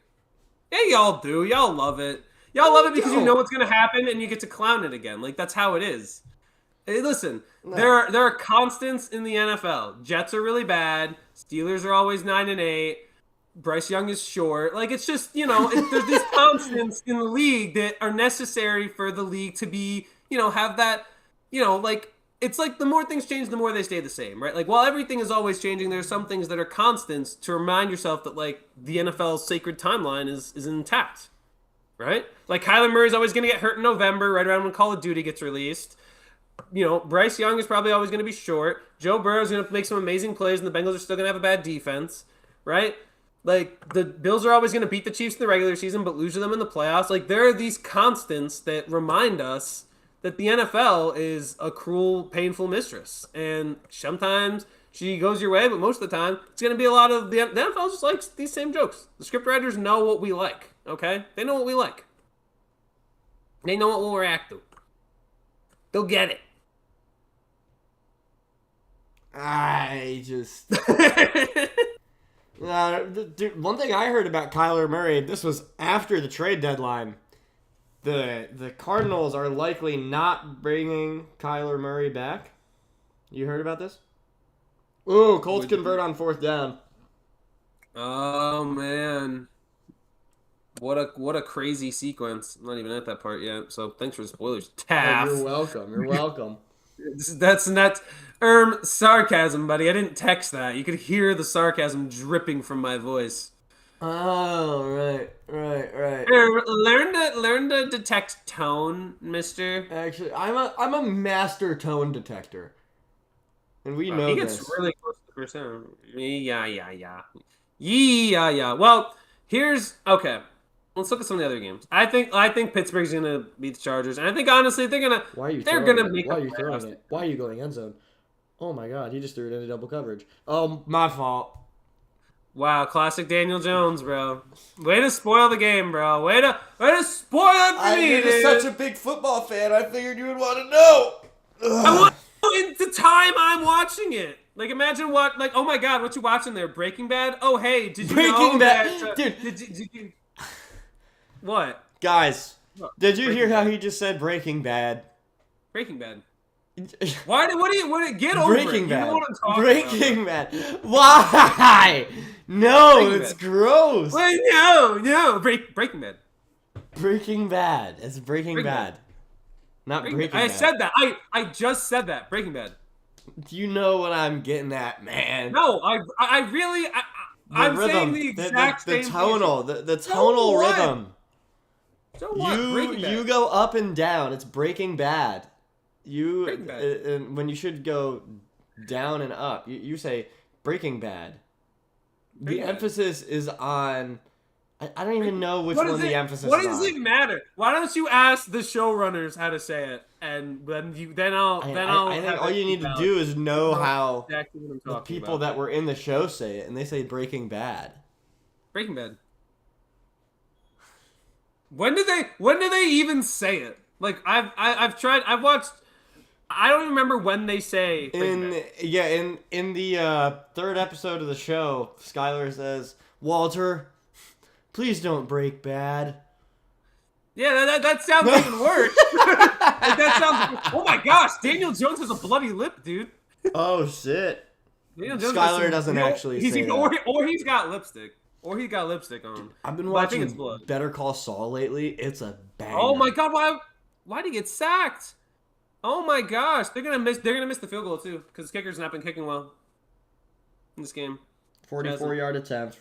Yeah, y'all do. Y'all love it. Y'all love it because you know what's gonna happen, and you get to clown it again. Like that's how it is. Hey, listen, there are constants in the NFL. Jets are really bad. Steelers are always 9-8. Bryce Young is short. Like it's just there's these constants in the league that are necessary for the league to be have that like. It's like the more things change, the more they stay the same, right? Like while everything is always changing, there's some things that are constants to remind yourself that like the NFL's sacred timeline is intact, right? Like Kyler Murray's always going to get hurt in November, right around when Call of Duty gets released. Bryce Young is probably always going to be short. Joe Burrow's going to make some amazing plays, and the Bengals are still going to have a bad defense, right? Like the Bills are always going to beat the Chiefs in the regular season, but lose to them in the playoffs. Like there are these constants that remind us that the NFL is a cruel, painful mistress. And sometimes she goes your way, but most of the time, it's going to be a lot of the NFL just likes these same jokes. The scriptwriters know what we like, okay? They know what we like. They know what we'll react to. They'll get it. Dude, one thing I heard about Kyler Murray, this was after the trade deadline. The Cardinals are likely not bringing Kyler Murray back. You heard about this? Ooh, Colts convert on 4th down. Oh man, what a crazy sequence! I'm not even at that part yet. So thanks for the spoilers, Taff. Oh, you're welcome. You're welcome. That's sarcasm, buddy. I didn't text that. You could hear the sarcasm dripping from my voice. Oh, right. Learn to detect tone, mister. Actually, I'm a master tone detector. And we know he gets really close to the percent. Yeah. Well, okay. Let's look at some of the other games. I think Pittsburgh's gonna beat the Chargers, and I think honestly they're gonna make. Why are you throwing it? Why are you going end zone? Oh my God, he just threw it into double coverage. Oh, my fault. Wow, classic Daniel Jones, bro. Way to spoil the game, bro. Way to spoil it for me, dude. I'm such a big football fan. I figured you would want to know. I want to know in the time I'm watching it. Like, imagine oh my God, what you watching there? Breaking Bad? Oh, hey, did you know that? Dude. Did you... What? Guys, did you hear how he just said Breaking Bad? Breaking Bad. Get over Breaking it. Bad. You know what I'm talking Breaking Bad. Why? No, Breaking it's Bad. gross. Wait, no. Breaking Bad. Breaking Bad. It's Breaking Bad. Not Breaking Bad. I said that. I just said that. Breaking Bad. Do you know what I'm getting at, man? No, I really I'm rhythm, saying the exact the same tonal, thing. the tonal rhythm. So what? Breaking Bad. You go up and down. It's Breaking Bad. Breaking Bad. And when you should go down and up, you say Breaking Bad. The emphasis is on. I don't even know which one the emphasis is on. What does it matter? Why don't you ask the showrunners how to say it, and then I'll. I think all you need to do is know how exactly what I'm the talking people about. that were in the show say it, and they say Breaking Bad. Breaking Bad. When do they even say it? Like I've watched. I don't even remember when they say Breaking Bad. In the third episode of the show, Skylar says, "Walter, please don't break bad." Yeah, that sounds even worse. That sounds. Oh my gosh, Daniel Jones has a bloody lip, dude. Oh shit. Skylar doesn't actually say that. Or he's got lipstick. Or he got lipstick on. I've been watching Better Call Saul lately. It's a banger. Oh my god, why'd he get sacked? Oh my gosh, they're gonna miss the field goal too, because the kicker's not been kicking well in this game. 44-yard attempts.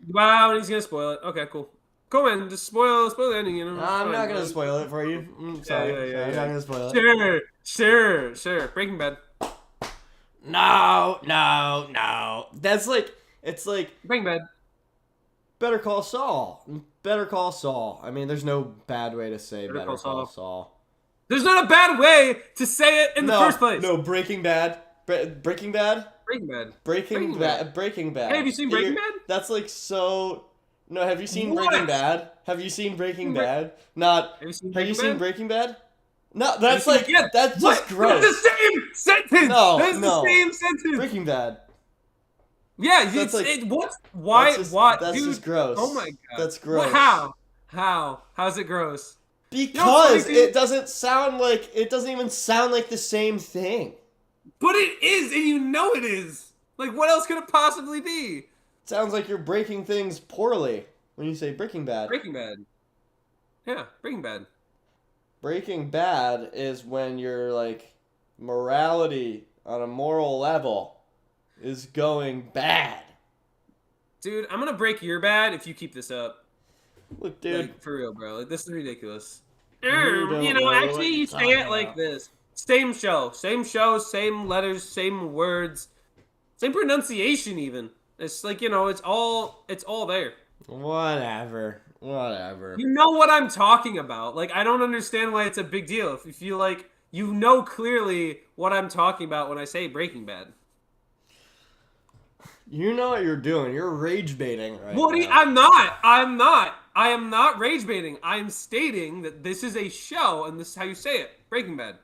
Wow, and he's gonna spoil it. Okay, cool. Cool, man. Just spoil the ending. You know. I'm not gonna spoil it for you. Sorry, I'm not gonna spoil it. Sure. Breaking Bad. No. That's like Breaking Bad. Better Call Saul. I mean, there's no bad way to say Better Call Saul. There's not a bad way to say it in the first place. No, Breaking Bad. Breaking Bad. Breaking Bad. Hey, have you seen Breaking Bad? That's like so. No, have you seen Breaking Bad? Have you seen Breaking Bad? Not. Have you seen Breaking Bad? No, that's like that's just gross. That's the same sentence. No, that's the same sentence. Breaking Bad. Yeah, that's why? That's dude, just gross. Oh my god, that's gross. How's it gross? Because it doesn't even sound like the same thing. But it is, and you know it is. Like, what else could it possibly be? It sounds like you're breaking things poorly when you say Breaking Bad. Breaking Bad. Yeah, Breaking Bad. Breaking Bad is when your like morality on a moral level is going bad. Dude, I'm gonna break your bad if you keep this up. Look, dude. Like, for real, bro. Like, this is ridiculous. Actually, you say it like this. Same show, same letters, same words, same pronunciation even. It's like, it's all there. Whatever. You know what I'm talking about. Like, I don't understand why it's a big deal. If you feel like you know clearly what I'm talking about when I say Breaking Bad. You know what you're doing. You're rage baiting right now. I'm not. I am not rage baiting. I'm stating that this is a show and this is how you say it. Breaking Bad.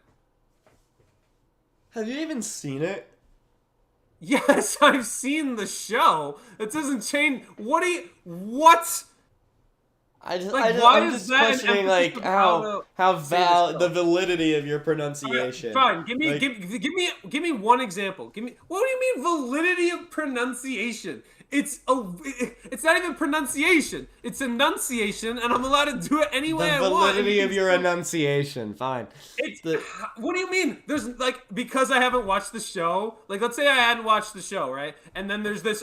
Have you even seen it? Yes, I've seen the show. It doesn't change. What? I'm just questioning like how the validity of your pronunciation. Fine, give me one example. What do you mean validity of pronunciation? It's not even pronunciation. It's enunciation, and I'm allowed to do it any way I want. The validity of your enunciation. Fine. What do you mean? There's because I haven't watched the show. Like, let's say I hadn't watched the show, right? And then there's this.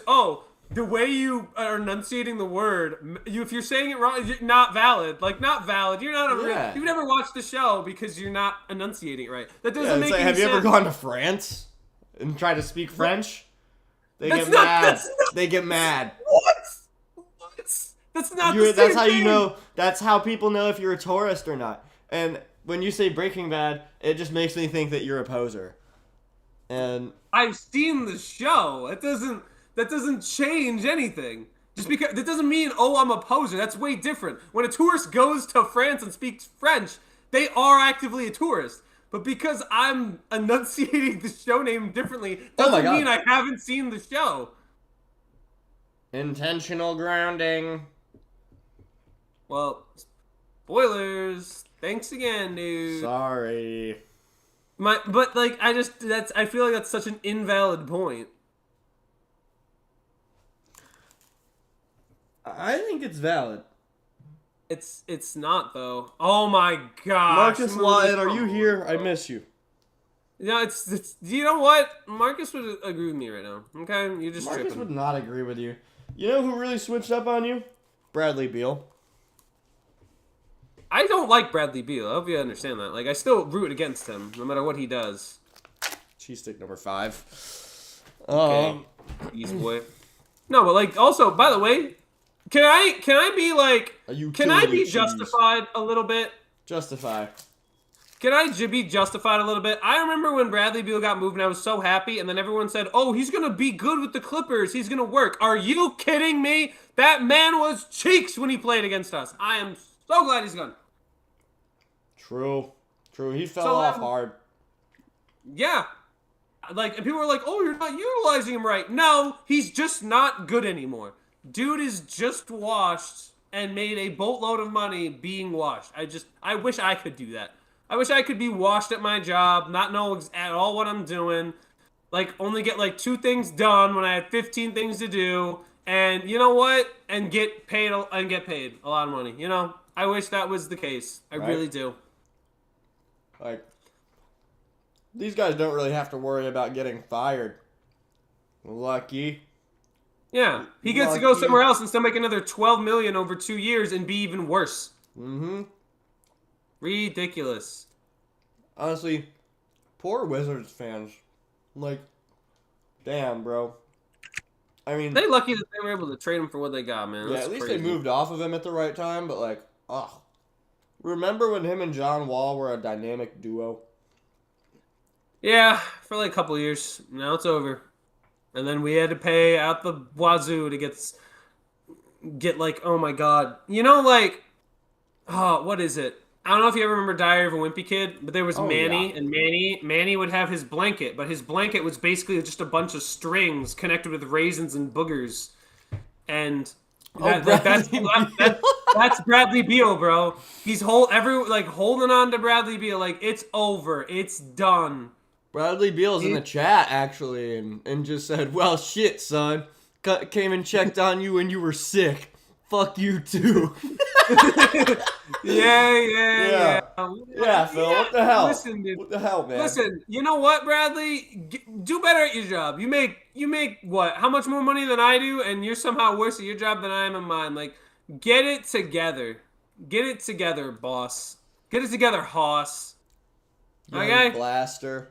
The way you are enunciating the word, if you're saying it wrong, you're not valid. Like, not valid. You're not you've never watched the show because you're not enunciating it right. That doesn't make any sense. Have you ever gone to France and tried to speak French? They get mad. They get mad. What? That's not the same That's how thing. you know. That's how people know if you're a tourist or not. And when you say Breaking Bad, it just makes me think that you're a poser. And I've seen the show. That doesn't change anything. Just because that doesn't mean, I'm a poser. That's way different. When a tourist goes to France and speaks French, they are actively a tourist. But because I'm enunciating the show name differently doesn't mean I haven't seen the show. Intentional grounding. Well, spoilers. Thanks again, dude. Sorry. But like I feel like that's such an invalid point. I think it's valid. It's not though. Oh my gosh, Marcus Moody, Lawton, are you come here? on, I bro. miss you. Yeah, it's you know what? Marcus would agree with me right now. Okay, you're just Marcus tripping. would not agree with you. You know who really switched up on you? Bradley Beal. I don't like Bradley Beal. I hope you understand that. Like, I still root against him, no matter what he does. Cheese stick number 5. Okay, easy boy. No, but like, also, by the way, can I be like, can I be justified a little bit? Justify. Can I be justified a little bit? I remember when Bradley Beal got moved, and I was so happy, and then everyone said, "Oh, he's gonna be good with the Clippers. He's gonna work." Are you kidding me? That man was cheeks when he played against us. I am so glad he's gone. True. He fell off hard. Yeah. Like, and people were like, "Oh, you're not utilizing him right." No, he's just not good anymore. Dude is just washed and made a boatload of money being washed. I wish I could do that. I wish I could be washed at my job, not know at all what I'm doing, like only get like 2 things done when I have 15 things to do, and you know what? And get paid a lot of money. You know, I wish that was the case. I really do. Like, these guys don't really have to worry about getting fired. Lucky. Yeah, he gets to go somewhere else and still make another $12 million over 2 years and be even worse. Mm-hmm. Ridiculous. Honestly, poor Wizards fans. Like, damn, bro. I mean, they're lucky that they were able to trade him for what they got, man. Yeah, That's at least crazy. they moved off of him at the right time, but like, ugh. Remember when him and John Wall were a dynamic duo? Yeah, for like a couple years. Now it's over. And then we had to pay out the wazoo to get like, oh my god. You know, like, oh, what is it? I don't know if you ever remember Diary of a Wimpy Kid, but there was Manny, and Manny would have his blanket, but his blanket was basically just a bunch of strings connected with raisins and boogers. And that's Bradley Beal, bro. He's holding on to Bradley Beal like it's over. It's done. Bradley Beal's in the chat, actually, and just said, well, shit, son. Came and checked on you when you were sick. Fuck you, too. Yeah, Phil, what the hell? Listen, dude. What the hell, man? Listen, you know what, Bradley? Do better at your job. You make what? How much more money than I do, and you're somehow worse at your job than I am at mine. Like, get it together. Get it together, boss. Get it together, Hoss. Okay? Blaster.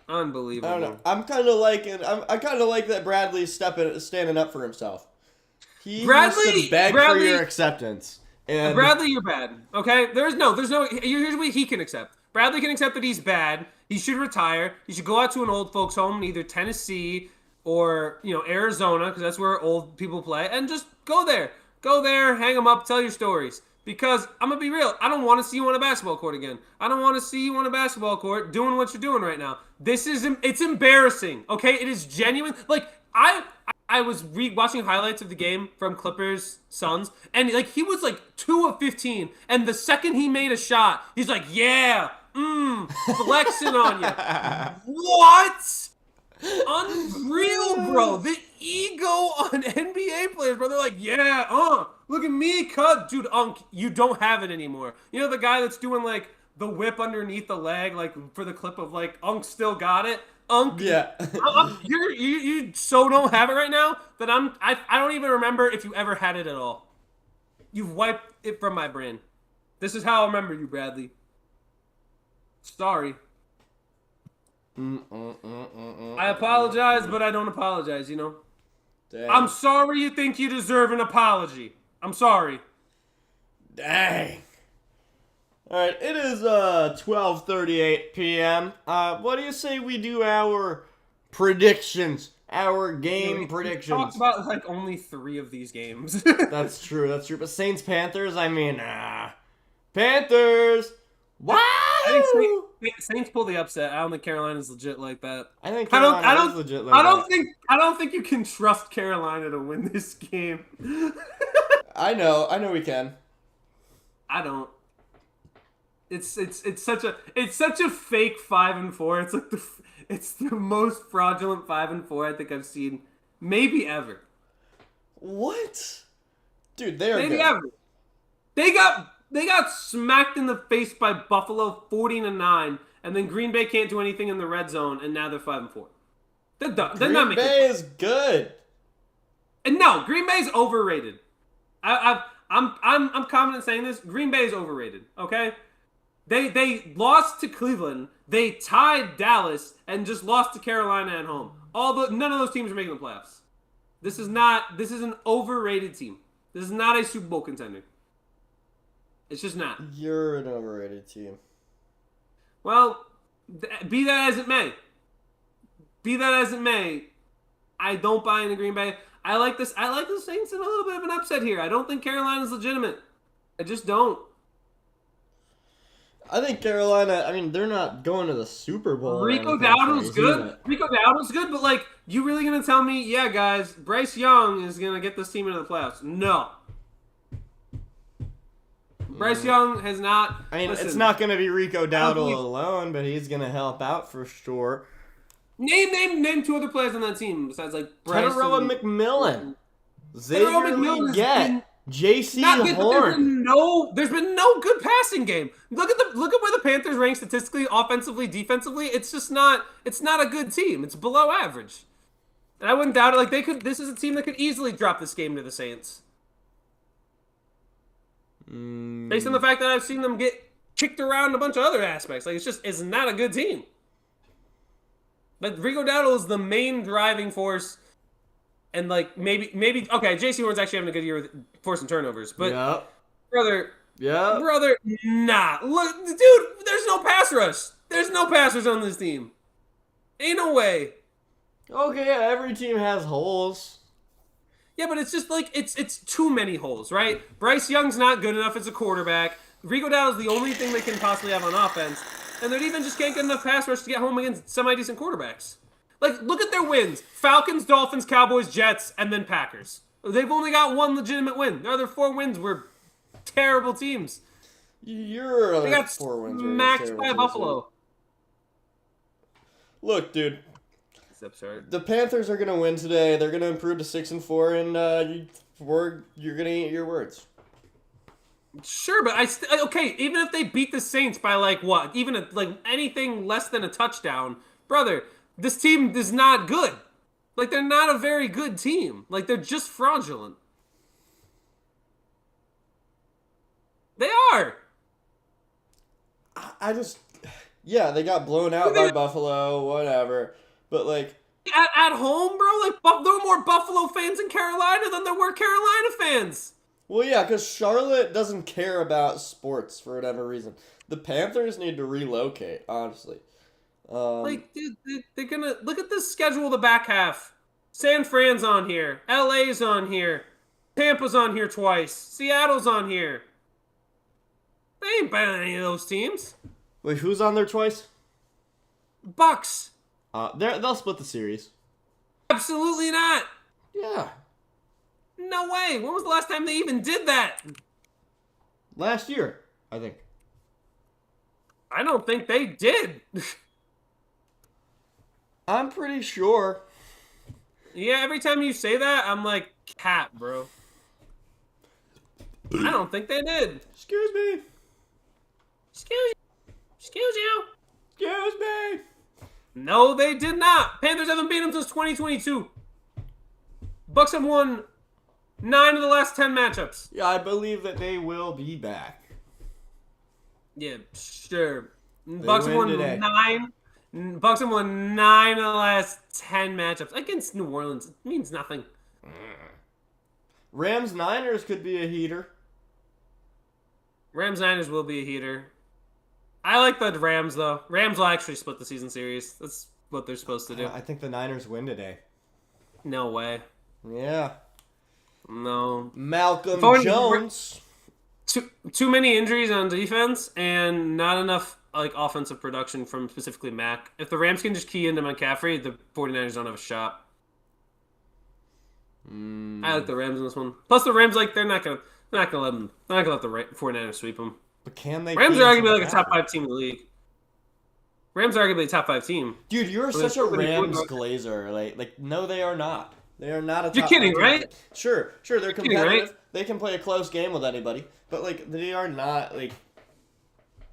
Unbelievable. I don't know. I kind of like that Bradley's standing up for himself. He needs to beg for your acceptance. And Bradley, you're bad. Okay? There's no. Here's what he can accept. Bradley can accept that he's bad. He should retire. He should go out to an old folks home in either Tennessee or Arizona, because that's where old people play, and just go there. Go there, hang them up, tell your stories. Because I'm gonna be real, I don't want to see you on a basketball court again. I don't want to see you on a basketball court doing what you're doing right now. It's embarrassing. Okay, it is genuine. Like I was watching highlights of the game from Clippers Suns, and like he was like 2 of 15, and the second he made a shot, he's like, yeah, flexing on you. What? Unreal, bro. The ego on NBA players, bro. They're like, yeah, look at me, cut. Dude, you don't have it anymore. You know the guy that's doing like the whip underneath the leg, like for the clip of like, still got it? Yeah. You so don't have it right now that I don't even remember if you ever had it at all. You've wiped it from my brain. This is how I remember you, Bradley. Sorry. I apologize, but I don't apologize, Dang. I'm sorry you think you deserve an apology. I'm sorry. Dang. Alright, it is 12:38 p.m. What do you say we do our predictions? Our game predictions. We talked about like only 3 of these games. That's true. But Saints-Panthers, I mean, Panthers! Wow! I think Saints pull the upset. I don't think Carolina's legit like that. I think Carolina's legit like that. I don't think you can trust Carolina to win this game. I know we can. I don't. It's such a fake 5-4. It's the most fraudulent 5-4 I think I've seen maybe ever. What? Dude, they are Maybe good. ever. They got smacked in the face by Buffalo 40-9, and then Green Bay can't do anything in the red zone, and now they're 5-4. They're done. They're not Green making Bay it. is good. And no, Green Bay's overrated. I'm confident saying this. Green Bay is overrated. Okay, they lost to Cleveland. They tied Dallas and just lost to Carolina at home. None of those teams are making the playoffs. This is an overrated team. This is not a Super Bowl contender. It's just not. You're an overrated team. Well, be that as it may. I don't buy into Green Bay. I like this. I like the Saints in a little bit of an upset here. I don't think Carolina's legitimate. I just don't. I think Carolina, I mean, they're not going to the Super Bowl. Rico Dowdle's good. But like, you really gonna tell me, yeah, guys, Bryce Young is gonna get this team into the playoffs? No. Bryce Young has not. I mean, listen, it's not going to be Rico Dowdle alone, but he's going to help out for sure. Name two other players on that team besides like Bryce. Teteroa McMillan, Xavier McMillan Leggett, J.C. Not Horn. There's been no good passing game. Look at where the Panthers rank statistically, offensively, defensively. It's just not. It's not a good team. It's below average. And I wouldn't doubt it. Like they could. This is a team that could easily drop this game to the Saints. Based on the fact that I've seen them get kicked around a bunch of other aspects. Like it's not a good team. But Rico Dowdle is the main driving force. And like maybe okay, J.C. Horn's actually having a good year with forcing turnovers. But brother, nah. Look, dude, there's no pass rush. There's no passers on this team. Ain't no way. Okay, yeah, every team has holes. Yeah, but it's just like it's too many holes, right? Bryce Young's not good enough as a quarterback. Rico Dowdle's the only thing they can possibly have on offense, and they even just can't get enough pass rush to get home against semi-decent quarterbacks. Like, look at their wins: Falcons, Dolphins, Cowboys, Jets, and then Packers. They've only got one legitimate win. Their other 4 wins were terrible teams. They got 4 wins smacked by Buffalo. Look, dude. Absurd. The Panthers are going to win today. They're going to improve to 6-4, and you're going to eat your words. Sure, but okay. Even if they beat the Saints by like what, even like anything less than a touchdown, brother, this team is not good. Like they're not a very good team. Like they're just fraudulent. They are. They got blown out by Buffalo, whatever. But, like... At home, bro? Like, there were more Buffalo fans in Carolina than there were Carolina fans. Well, yeah, because Charlotte doesn't care about sports for whatever reason. The Panthers need to relocate, honestly. Dude, they're gonna... Look at the schedule of the back half. San Fran's on here. LA's on here. Tampa's on here twice. Seattle's on here. They ain't better than any of those teams. Wait, who's on there twice? Bucks. They'll split the series. Absolutely not. Yeah. No way. When was the last time they even did that? Last year, I think. I don't think they did. I'm pretty sure. Yeah, every time you say that, I'm like, cat, bro. I don't think they did. Excuse me. Excuse you. Excuse me. No, they did not. Panthers haven't beaten them since 2022. Bucks have won 9 of the last 10 matchups. Yeah, I believe that they will be back. Yeah, sure. Bucks have won 9. Bucks have won 9 of the last 10 matchups against New Orleans. It means nothing. Rams-Niners could be a heater. Rams-Niners will be a heater. I like the Rams, though. Rams will actually split the season series. That's what they're supposed to do. I think the Niners win today. No way. Yeah. No. Malcolm Jones. Too many injuries on defense and not enough like offensive production from specifically Mac. If the Rams can just key into McCaffrey, the 49ers don't have a shot. I like the Rams in this one. Plus the Rams, like they're not gonna let the 49ers sweep them. But can they? Rams are arguably like a top 5 team in the league. Rams are arguably a top 5 team. Dude, you're such a Rams glazer. Like, no, they are not. They are not a top 5 team. You're kidding, right? Sure, they're competitive. Kidding, right? They can play a close game with anybody, but like, they are not like.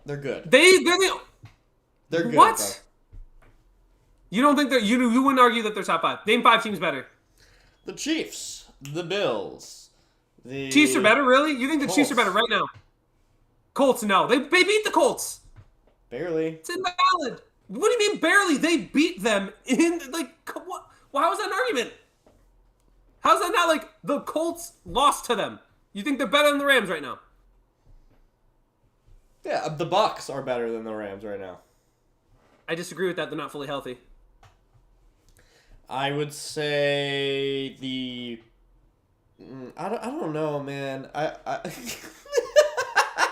They're good. They're good. What? Bro. You don't think you wouldn't argue that they're top 5? Name 5 teams better. The Chiefs, the Bills, the Chiefs are better, really? You think the Colts. Chiefs are better right now? Colts, no. They beat the Colts. Barely. It's invalid. What do you mean barely? They beat them in what? Well, how is that an argument? How's that not like the Colts lost to them? You think they're better than the Rams right now? Yeah, the Bucs are better than the Rams right now. I disagree with that. They're not fully healthy. I would say the. I don't know, man.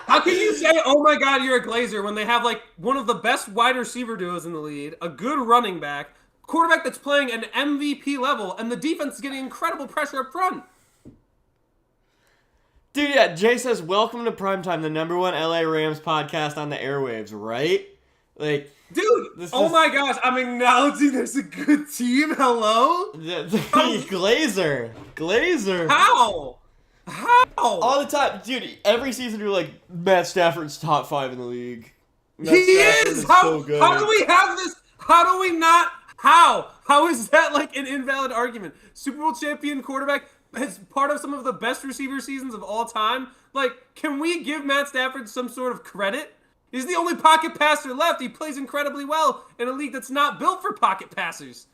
How can you say, "Oh my God, you're a glazer" when they have like one of the best wide receiver duos in the league, a good running back, quarterback that's playing an MVP level, and the defense is getting incredible pressure up front? Dude, yeah. Jay says, "Welcome to Primetime, the #1 LA Rams podcast on the airwaves." Right? Like. Dude, my gosh, I'm acknowledging there's a good team. Hello? Glazer. How? All the time. Dude, every season you're like, Matt Stafford's top 5 in the league. He is! So good. How do we have this? How do we not? How? How is that like an invalid argument? Super Bowl champion quarterback as part of some of the best receiver seasons of all time? Like, can we give Matt Stafford some sort of credit? He's the only pocket passer left. He plays incredibly well in a league that's not built for pocket passers.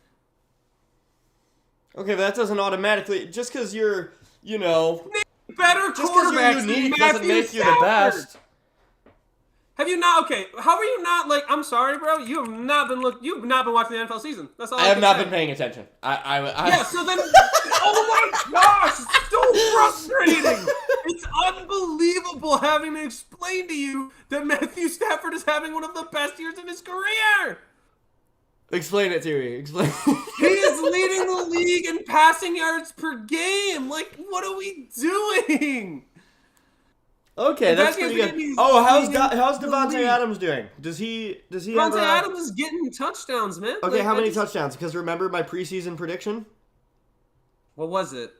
Okay, but that doesn't automatically... Just because you're, better just quarterbacks because you're unique than doesn't Matthew make you the best. Have you not? Okay, how are you not like? I'm sorry, bro. You have not been You've not been watching the NFL season. That's all. I have not been paying attention. Yeah. So then, oh my gosh, it's so frustrating. It's unbelievable having to explain to you that Matthew Stafford is having one of the best years in his career. Explain it to me. Explain. He is leading the league in passing yards per game. Like, what are we doing? Okay, that's pretty good. Oh, how's Devontae Adams doing? Does he have Devontae Adams is getting touchdowns, man. Okay, how many touchdowns? Because remember my preseason prediction? What was it?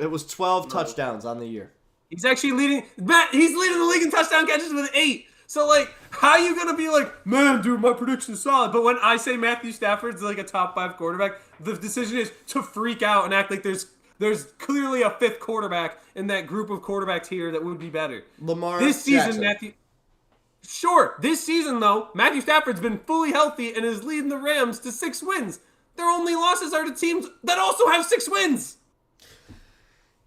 It was 12 touchdowns on the year. He's actually leading. He's leading the league in touchdown catches with 8. So, like, how are you going to be like, man, dude, my prediction's solid. But when I say Matthew Stafford's like a top 5 quarterback, the decision is to freak out and act like there's clearly a 5th quarterback in that group of quarterbacks here that would be better. Lamar this season, Jackson. This season, though, Matthew Stafford's been fully healthy and is leading the Rams to 6 wins. Their only losses are to teams that also have 6 wins.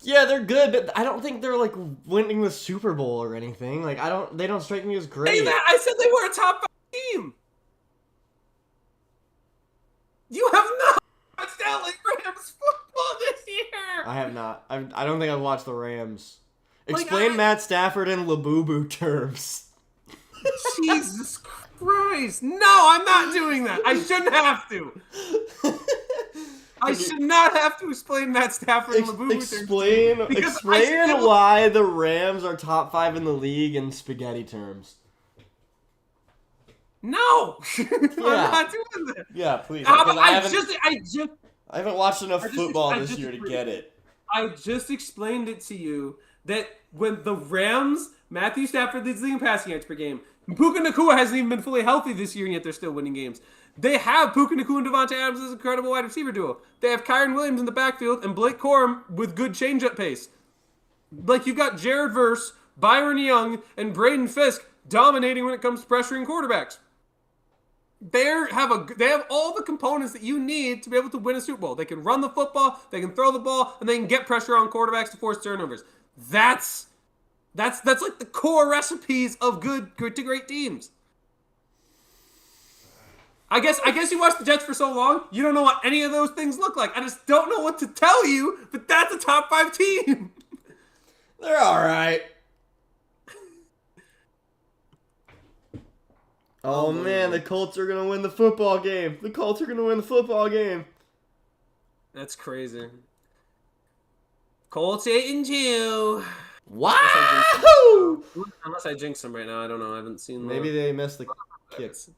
Yeah, they're good, but I don't think they're like winning the Super Bowl or anything. Like they don't strike me as great. I said they were a top 5 team. You have not watched LA Rams football this year. I have not. I don't think I've watched the Rams. Explain Matt Stafford in Labubu terms. Jesus Christ. No, I'm not doing that. I shouldn't have to. I should not have to explain Matt Stafford in Labubu terms. Explain why the Rams are top 5 in the league in spaghetti terms. No. I'm not doing that. Yeah, please. I haven't watched enough football this year to get it. I just explained it to you that when the Rams, Matthew Stafford leads the league in passing yards per game. Puka Nacua hasn't even been fully healthy this year, and yet they're still winning games. They have Puka Nacua and Devontae Adams as a incredible wide receiver duo. They have Kyron Williams in the backfield and Blake Corum with good change-up pace. Like, you've got Jared Verse, Byron Young, and Braden Fisk dominating when it comes to pressuring quarterbacks. They have all the components that you need to be able to win a Super Bowl. They can run the football, they can throw the ball, and they can get pressure on quarterbacks to force turnovers. That's like the core recipes of good to great teams. I guess you watched the Jets for so long, you don't know what any of those things look like. I just don't know what to tell you, but that's a top 5 team. They're all right. Oh man, the Colts are gonna win the football game. That's crazy. Colts 8-2. Wow! Unless I jinx them right now. I don't know. I haven't seen Maybe they missed the kicks.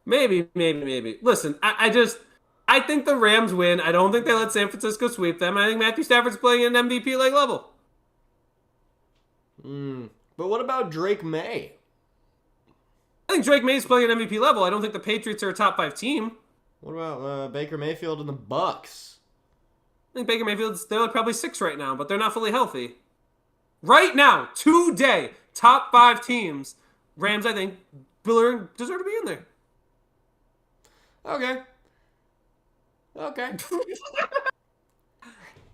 Maybe. Listen, I think the Rams win. I don't think they let San Francisco sweep them. I think Matthew Stafford's playing at an MVP-like level. But what about Drake May? I think Drake May's playing at MVP level. I don't think the Patriots are a top 5 team. What about Baker Mayfield and the Bucks? I think Baker Mayfield's they're probably 6 right now, but they're not fully healthy. Right now, today, top 5 teams. Rams, I think, deserve to be in there. Okay.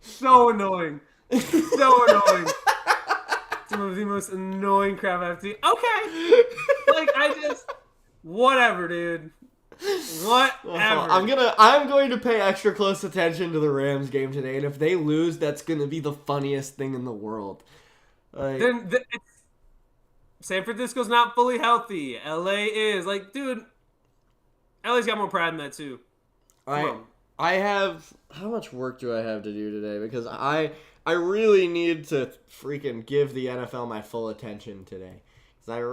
So annoying. So annoying. Some of the most annoying crap I've seen. Okay. Whatever, dude. Whatever. I'm going to pay extra close attention to the Rams game today, and if they lose, that's going to be the funniest thing in the world. San Francisco's not fully healthy. LA is. Dude, LA's got more pride in that, too. I have... How much work do I have to do today? Because I really need to freaking give the NFL my full attention today. Because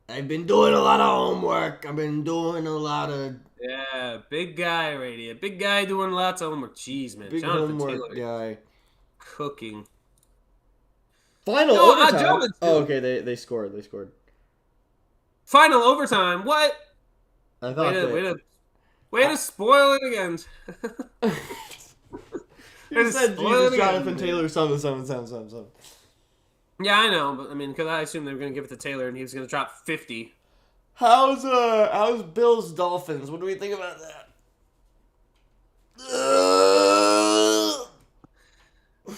I've been doing a lot of homework. I've been doing a lot of... Yeah, big guy right here. Big guy doing lots of homework. Jeez, man. Big Jonathan homework Taylor. Guy. Cooking. Final overtime. Oh, okay. They scored. Final overtime. What? I thought way to spoil it again. You said Jesus, Jonathan Taylor, something. Yeah, I know, but because I assumed they were going to give it to Taylor and he was going to drop 50. How's Bills Dolphins? What do we think about that?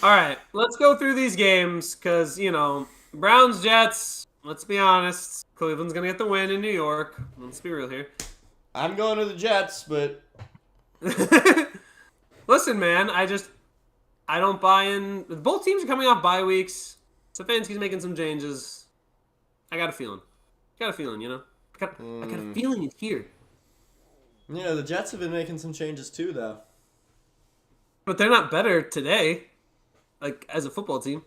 All right, let's go through these games because, Browns, Jets, let's be honest. Cleveland's going to get the win in New York. Let's be real here. I'm going to the Jets, but... Listen, man, I don't buy in. Both teams are coming off bye weeks. Stefanski's making some changes. I got a feeling. I got a feeling it here. Yeah, the Jets have been making some changes too, though. But they're not better today, as a football team.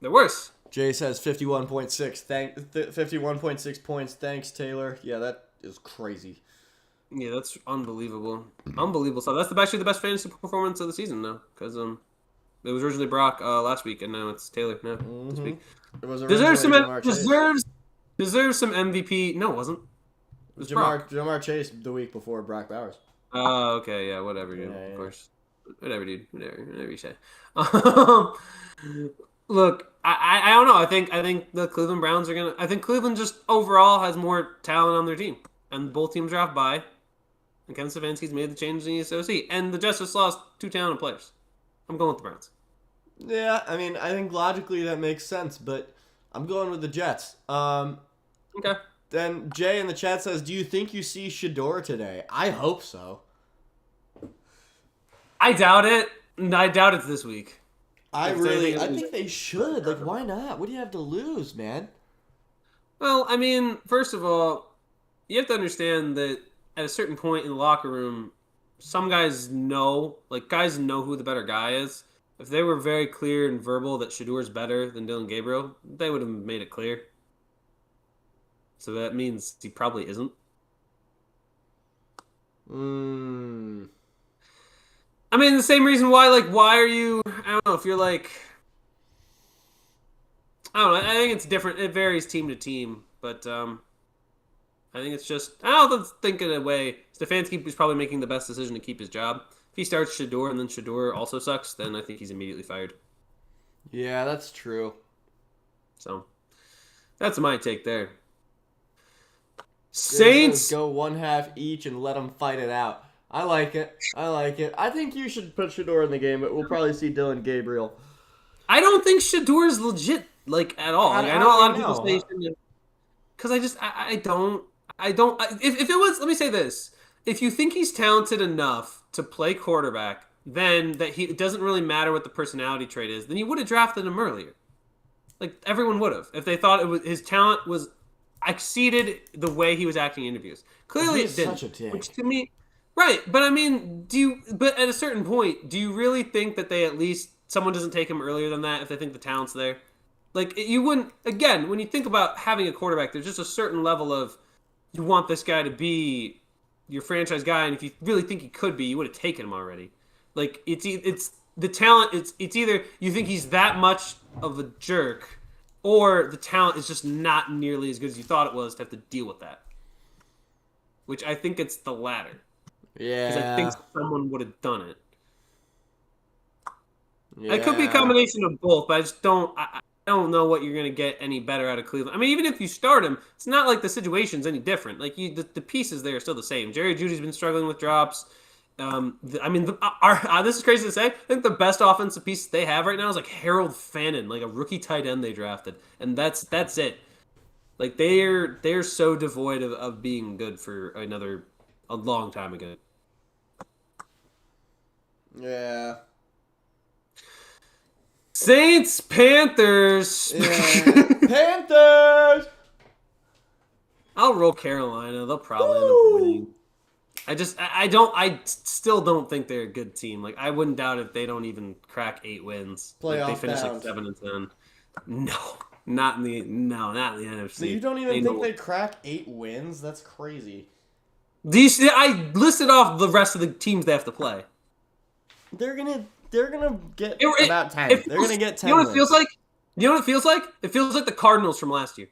They're worse. Jay says 51.6. 51.6 points. Thanks, Taylor. Yeah, that is crazy. Yeah, that's unbelievable. Unbelievable stuff. That's actually the best fantasy performance of the season now. Because it was originally Brock last week, and now it's Taylor now this week. It was deserves some MVP. No, it wasn't. It was Jamar Chase the week before Brock Bowers. Oh, okay, yeah, whatever, dude. Of course. Whatever, dude. Whatever you say. Look, I don't know. I think the Cleveland Browns are gonna. I think Cleveland just overall has more talent on their team, and both teams are off bye. And Kevin Stefanski's made the change in the SOC, and the Jets just lost 2 talented players. I'm going with the Browns. Yeah, I think logically that makes sense, but I'm going with the Jets. Okay. Then Jay in the chat says, "Do you think you see Shador today?" I hope so. I doubt it. I doubt it's this week. I think they should. Why not? What do you have to lose, man? Well, first of all, you have to understand that at a certain point in the locker room, some guys know who the better guy is. If they were very clear and verbal that Shador's better than Dylan Gabriel, they would have made it clear. So that means he probably isn't. The same reason why, why are you... I don't know, if you're I don't know, I think it's different. It varies team to team, but I think it's just... I don't think in a way, Stefanski is probably making the best decision to keep his job. If he starts Shador and then Shador also sucks, then I think he's immediately fired. Yeah, that's true. So, that's my take there. Saints! Go 1/2 each and let them fight it out. I like it. I think you should put Shador in the game, but we'll probably see Dylan Gabriel. I don't think Shador is legit, at all. I know a lot of people say... Because I don't... If it was... Let me say this. If you think he's talented enough to play quarterback, then it doesn't really matter what the personality trait is, then you would have drafted him earlier. Everyone would have. If they thought his talent was exceeded the way he was acting in interviews. Clearly it didn't. Such a dick. Which to me... Right, but I mean, But at a certain point, do you really think that they at least someone doesn't take him earlier than that if they think the talent's there? Like you wouldn't. Again, when you think about having a quarterback, there's just a certain level of you want this guy to be your franchise guy, and if you really think he could be, you would have taken him already. Like it's the talent. It's either you think he's that much of a jerk, or the talent is just not nearly as good as you thought it was to have to deal with that. Which I think it's the latter. Yeah. Because I think someone would have done it. Yeah. It could be a combination of both, but I just don't. I don't know what you're going to get any better out of Cleveland. I mean, even if you start him, it's not like the situation's any different. Like the pieces there are still the same. Jerry Jeudy's been struggling with drops. This is crazy to say. I think the best offensive piece they have right now is like Harold Fannin, like a rookie tight end they drafted, and that's it. Like they're so devoid of being good for a long time ago. Yeah. Saints, Panthers. Yeah. Panthers. I'll roll Carolina. They'll probably end up winning. I still don't think they're a good team. Like I wouldn't doubt if they don't even crack 8 wins. Playoff Like, they finish bound. like 7-10. No, not in the NFC. So you don't even think they crack 8 wins? That's crazy. I listed off the rest of the teams they have to play. They're gonna get about 10. They're gonna get 10. You know what it feels like? You know what it feels like? It feels like the Cardinals from last year.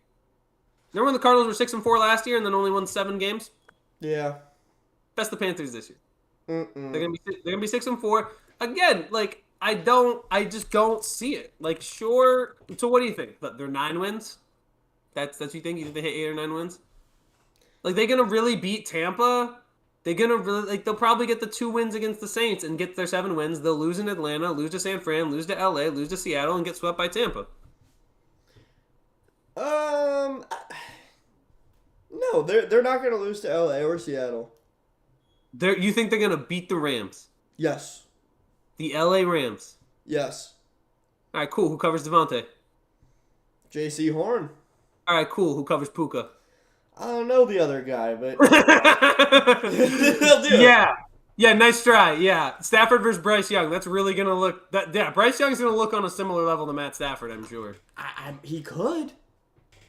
Remember when the Cardinals were 6-4 last year and then only won 7 games? Yeah. That's the Panthers this year. Mm-mm. They're gonna be 6-4 again. Like I just don't see it. Like sure. So what do you think? They're 9 wins. That's what you think? You think they hit 8 or 9 wins? Like they're gonna really beat Tampa? They'll probably get the 2 wins against the Saints and get their 7 wins. They'll lose in Atlanta, lose to San Fran, lose to LA, lose to Seattle, and get swept by Tampa. No, they're not gonna lose to LA or Seattle. You think they're gonna beat the Rams? Yes. The LA Rams. Yes. All right, cool. Who covers Devontae? J.C. Horn. All right, cool. Who covers Puka? I don't know the other guy, but they'll do it. Yeah, nice try. Yeah, Stafford versus Bryce Young. That's really gonna look. Bryce Young's gonna look on a similar level to Matt Stafford, I'm sure. He could.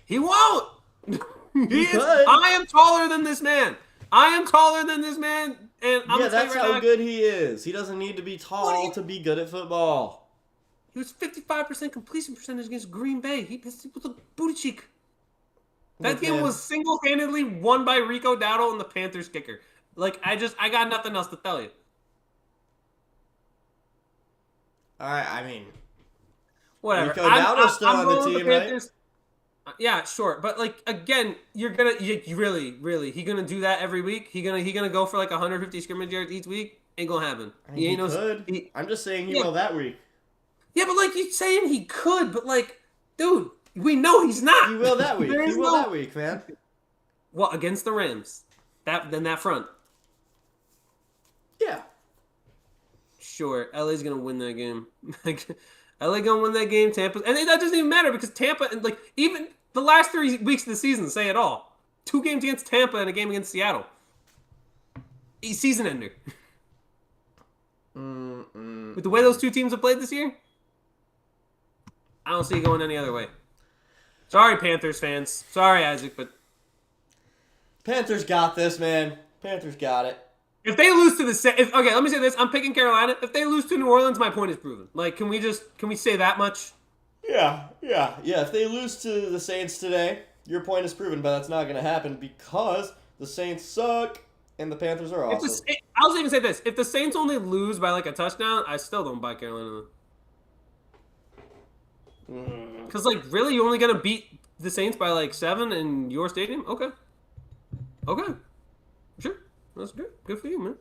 He won't. He could. I am taller than this man. And that's how good he is. He doesn't need to be tall to be good at football. He was 55% completion percentage against Green Bay. He was a booty cheek. That game was single-handedly won by Rico Dowdle and the Panthers kicker. Like, I got nothing else to tell you. I mean, whatever. Rico Dowdle's still on the team, right? Yeah, sure. But like again, you really, he gonna do that every week? He gonna go for like 150 scrimmage yards each week? Ain't gonna happen. He could. I'm just saying he will that week. Yeah, but like you're saying he could, but like, dude, we know he's not. He will that week. That week, man. Well, against the Rams, that front. Yeah. Sure, LA's gonna win that game. LA gonna win that game. Tampa, and that doesn't even matter because Tampa, and like even the last 3 weeks of the season say it all. 2 games against Tampa and a game against Seattle. Season ender. With the way those 2 teams have played this year, I don't see it going any other way. Sorry, Panthers fans. Sorry, Isaac, but Panthers got this, man. Panthers got it. If they lose to okay, let me say this. I'm picking Carolina. If they lose to New Orleans, my point is proven. Like, can we say that much? Yeah. If they lose to the Saints today, your point is proven, but that's not going to happen because the Saints suck and the Panthers are awesome. I'll even say this. If the Saints only lose by like a touchdown, I still don't buy Carolina. Because, like, really? You're only going to beat the Saints by like 7 in your stadium? Okay. Sure. That's good. Good for you, man.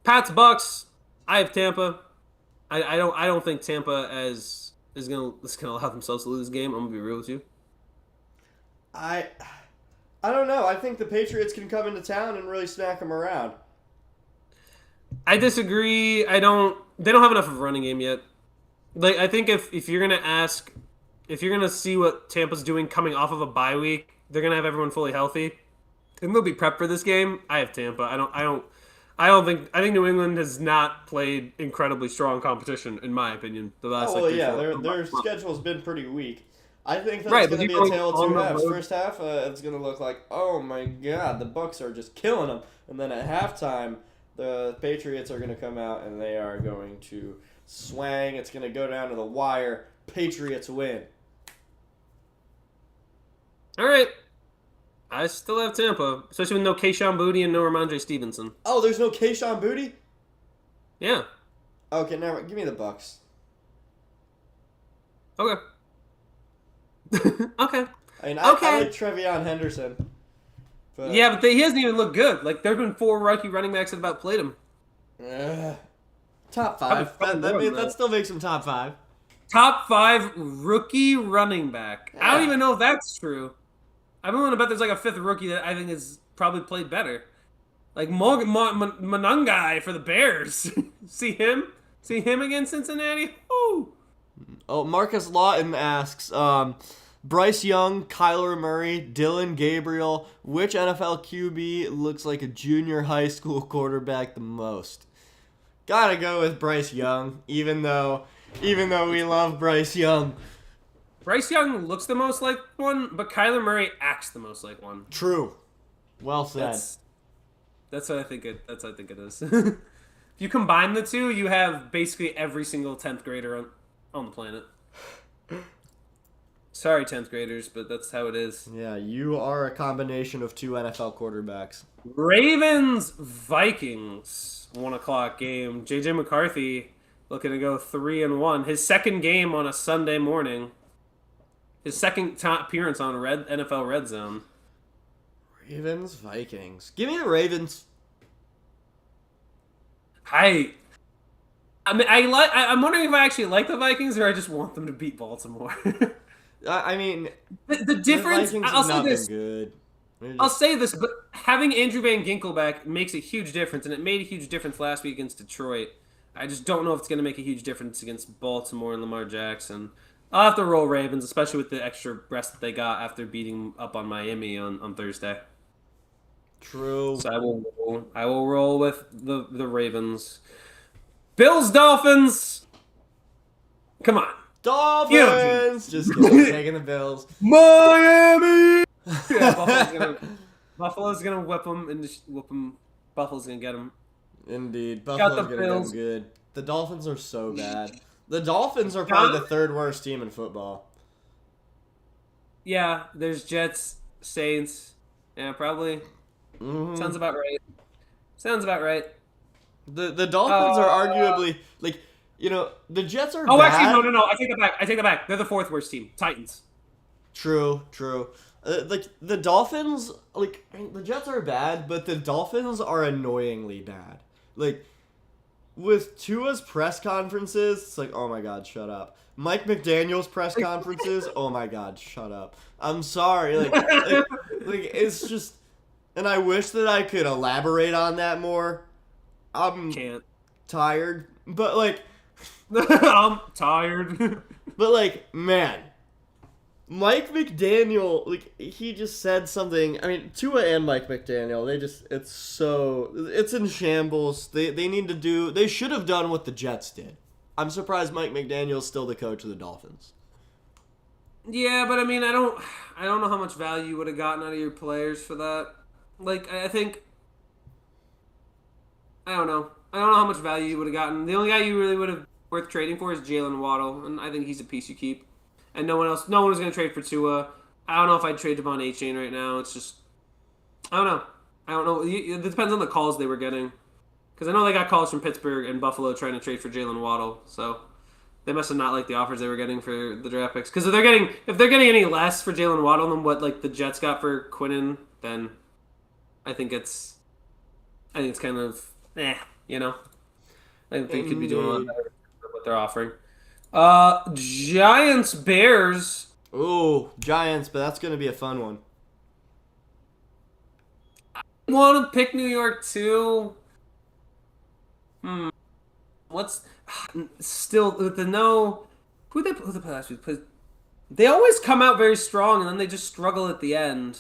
Pats Bucks. I have Tampa. I don't think Tampa is gonna allow themselves to lose this game. I'm gonna be real with you. I don't know. I think the Patriots can come into town and really smack them around. I disagree. They don't have enough of a running game yet. Like I think if you're gonna see what Tampa's doing coming off of a bye week, they're gonna have everyone fully healthy. And they'll be prepped for this game. I have Tampa. I think New England has not played incredibly strong competition, in my opinion, the last Oh like well, three, yeah, four. their schedule's been pretty weak. I think that it's Right, but going to you're be a going tale of two on the halves. road. First half, it's going to look like, oh my god, the Bucks are just killing them, and then at halftime, the Patriots are going to come out and they are going to swang. It's going to go down to the wire. Patriots win. All right, I still have Tampa, especially with no Keyshawn Booty and no Ramondre Stevenson. Oh, there's no Keyshawn Booty. Yeah. Okay, now give me the Bucks. Okay. Okay. I mean, I Okay. like Trevion Henderson, but Yeah, but he hasn't even looked good. Like there have been 4 rookie running backs that have outplayed him. uh, top Probably five. fucking That more than that that. still makes him top five. Top 5 rookie running back. I don't Yeah. even know if that's true. I'm willing to bet there's like a 5th rookie that I think has probably played better. Like Monangai for the Bears. See him? See him against Cincinnati? Woo! Oh, Marcus Lawton asks, Bryce Young, Kyler Murray, Dylan Gabriel, which NFL QB looks like a junior high school quarterback the most? Gotta go with Bryce Young, even though we love Bryce Young. Bryce Young looks the most like one, but Kyler Murray acts the most like one. True. Well said. That's what I think it. That's what I think it is. If you combine the two, you have basically every single 10th grader on the planet. Sorry, 10th graders, but that's how it is. Yeah, you are a combination of 2 NFL quarterbacks. Ravens Vikings 1 o'clock game. JJ McCarthy looking to go 3-1. His second game on a Sunday morning. His second appearance on NFL Red Zone. Ravens, Vikings. Give me the Ravens. I mean, I'm wondering if I actually like the Vikings or I just want them to beat Baltimore. I mean, the difference. The Vikings I'll have say not this. been good. I'll say this, but having Andrew Van Ginkel back makes a huge difference, and it made a huge difference last week against Detroit. I just don't know if it's going to make a huge difference against Baltimore and Lamar Jackson. I'll have to roll Ravens, especially with the extra rest that they got after beating up on Miami on Thursday. True. So I will roll with the Ravens. Bills Dolphins. Come on. Dolphins! Just kidding. Taking the Bills. Miami! Yeah, Buffalo's gonna whip them and just whoop them. Buffalo's gonna get them. Indeed. Got Buffalo's the going to get them Bills. good. The Dolphins are so bad. The Dolphins are probably the 3rd worst team in football. Yeah, there's Jets, Saints. Yeah, probably. Mm-hmm. Sounds about right. Sounds about right. The Dolphins are arguably, like, you know, the Jets are Oh, bad. actually, no. I take that back. They're the 4th worst team. Titans. True. Like, the Dolphins, like, I mean, the Jets are bad, but the Dolphins are annoyingly bad. Like, with Tua's press conferences, it's like, oh my god, shut up. Mike McDaniel's press conferences, oh my god, shut up. I'm sorry, like it's just, and I wish that I could elaborate on that more. I'm Can't. tired, but like, I'm tired. but like, man, Mike McDaniel, like, he just said something. I mean, Tua and Mike McDaniel, it's in shambles. They should have done what the Jets did. I'm surprised Mike McDaniel's still the coach of the Dolphins. Yeah, but I mean, I don't know how much value you would have gotten out of your players for that. Like, I think, I don't know how much value you would have gotten. The only guy you really would have worth trading for is Jalen Waddle, and I think he's a piece you keep. And no one was going to trade for Tua. I don't know if I'd trade Devon A-Chain right now. It's just, I don't know. It depends on the calls they were getting. Because I know they got calls from Pittsburgh and Buffalo trying to trade for Jalen Waddle. So they must have not liked the offers they were getting for the draft picks. Because if they're getting any less for Jalen Waddle than what like the Jets got for Quinnen, then I think it's kind of you know. I think they could be doing a lot better with what they're offering. Giants Bears. Ooh, Giants, but that's gonna be a fun one. Want to pick New York too? What's still with the no? Who they play last week? They always come out very strong and then they just struggle at the end.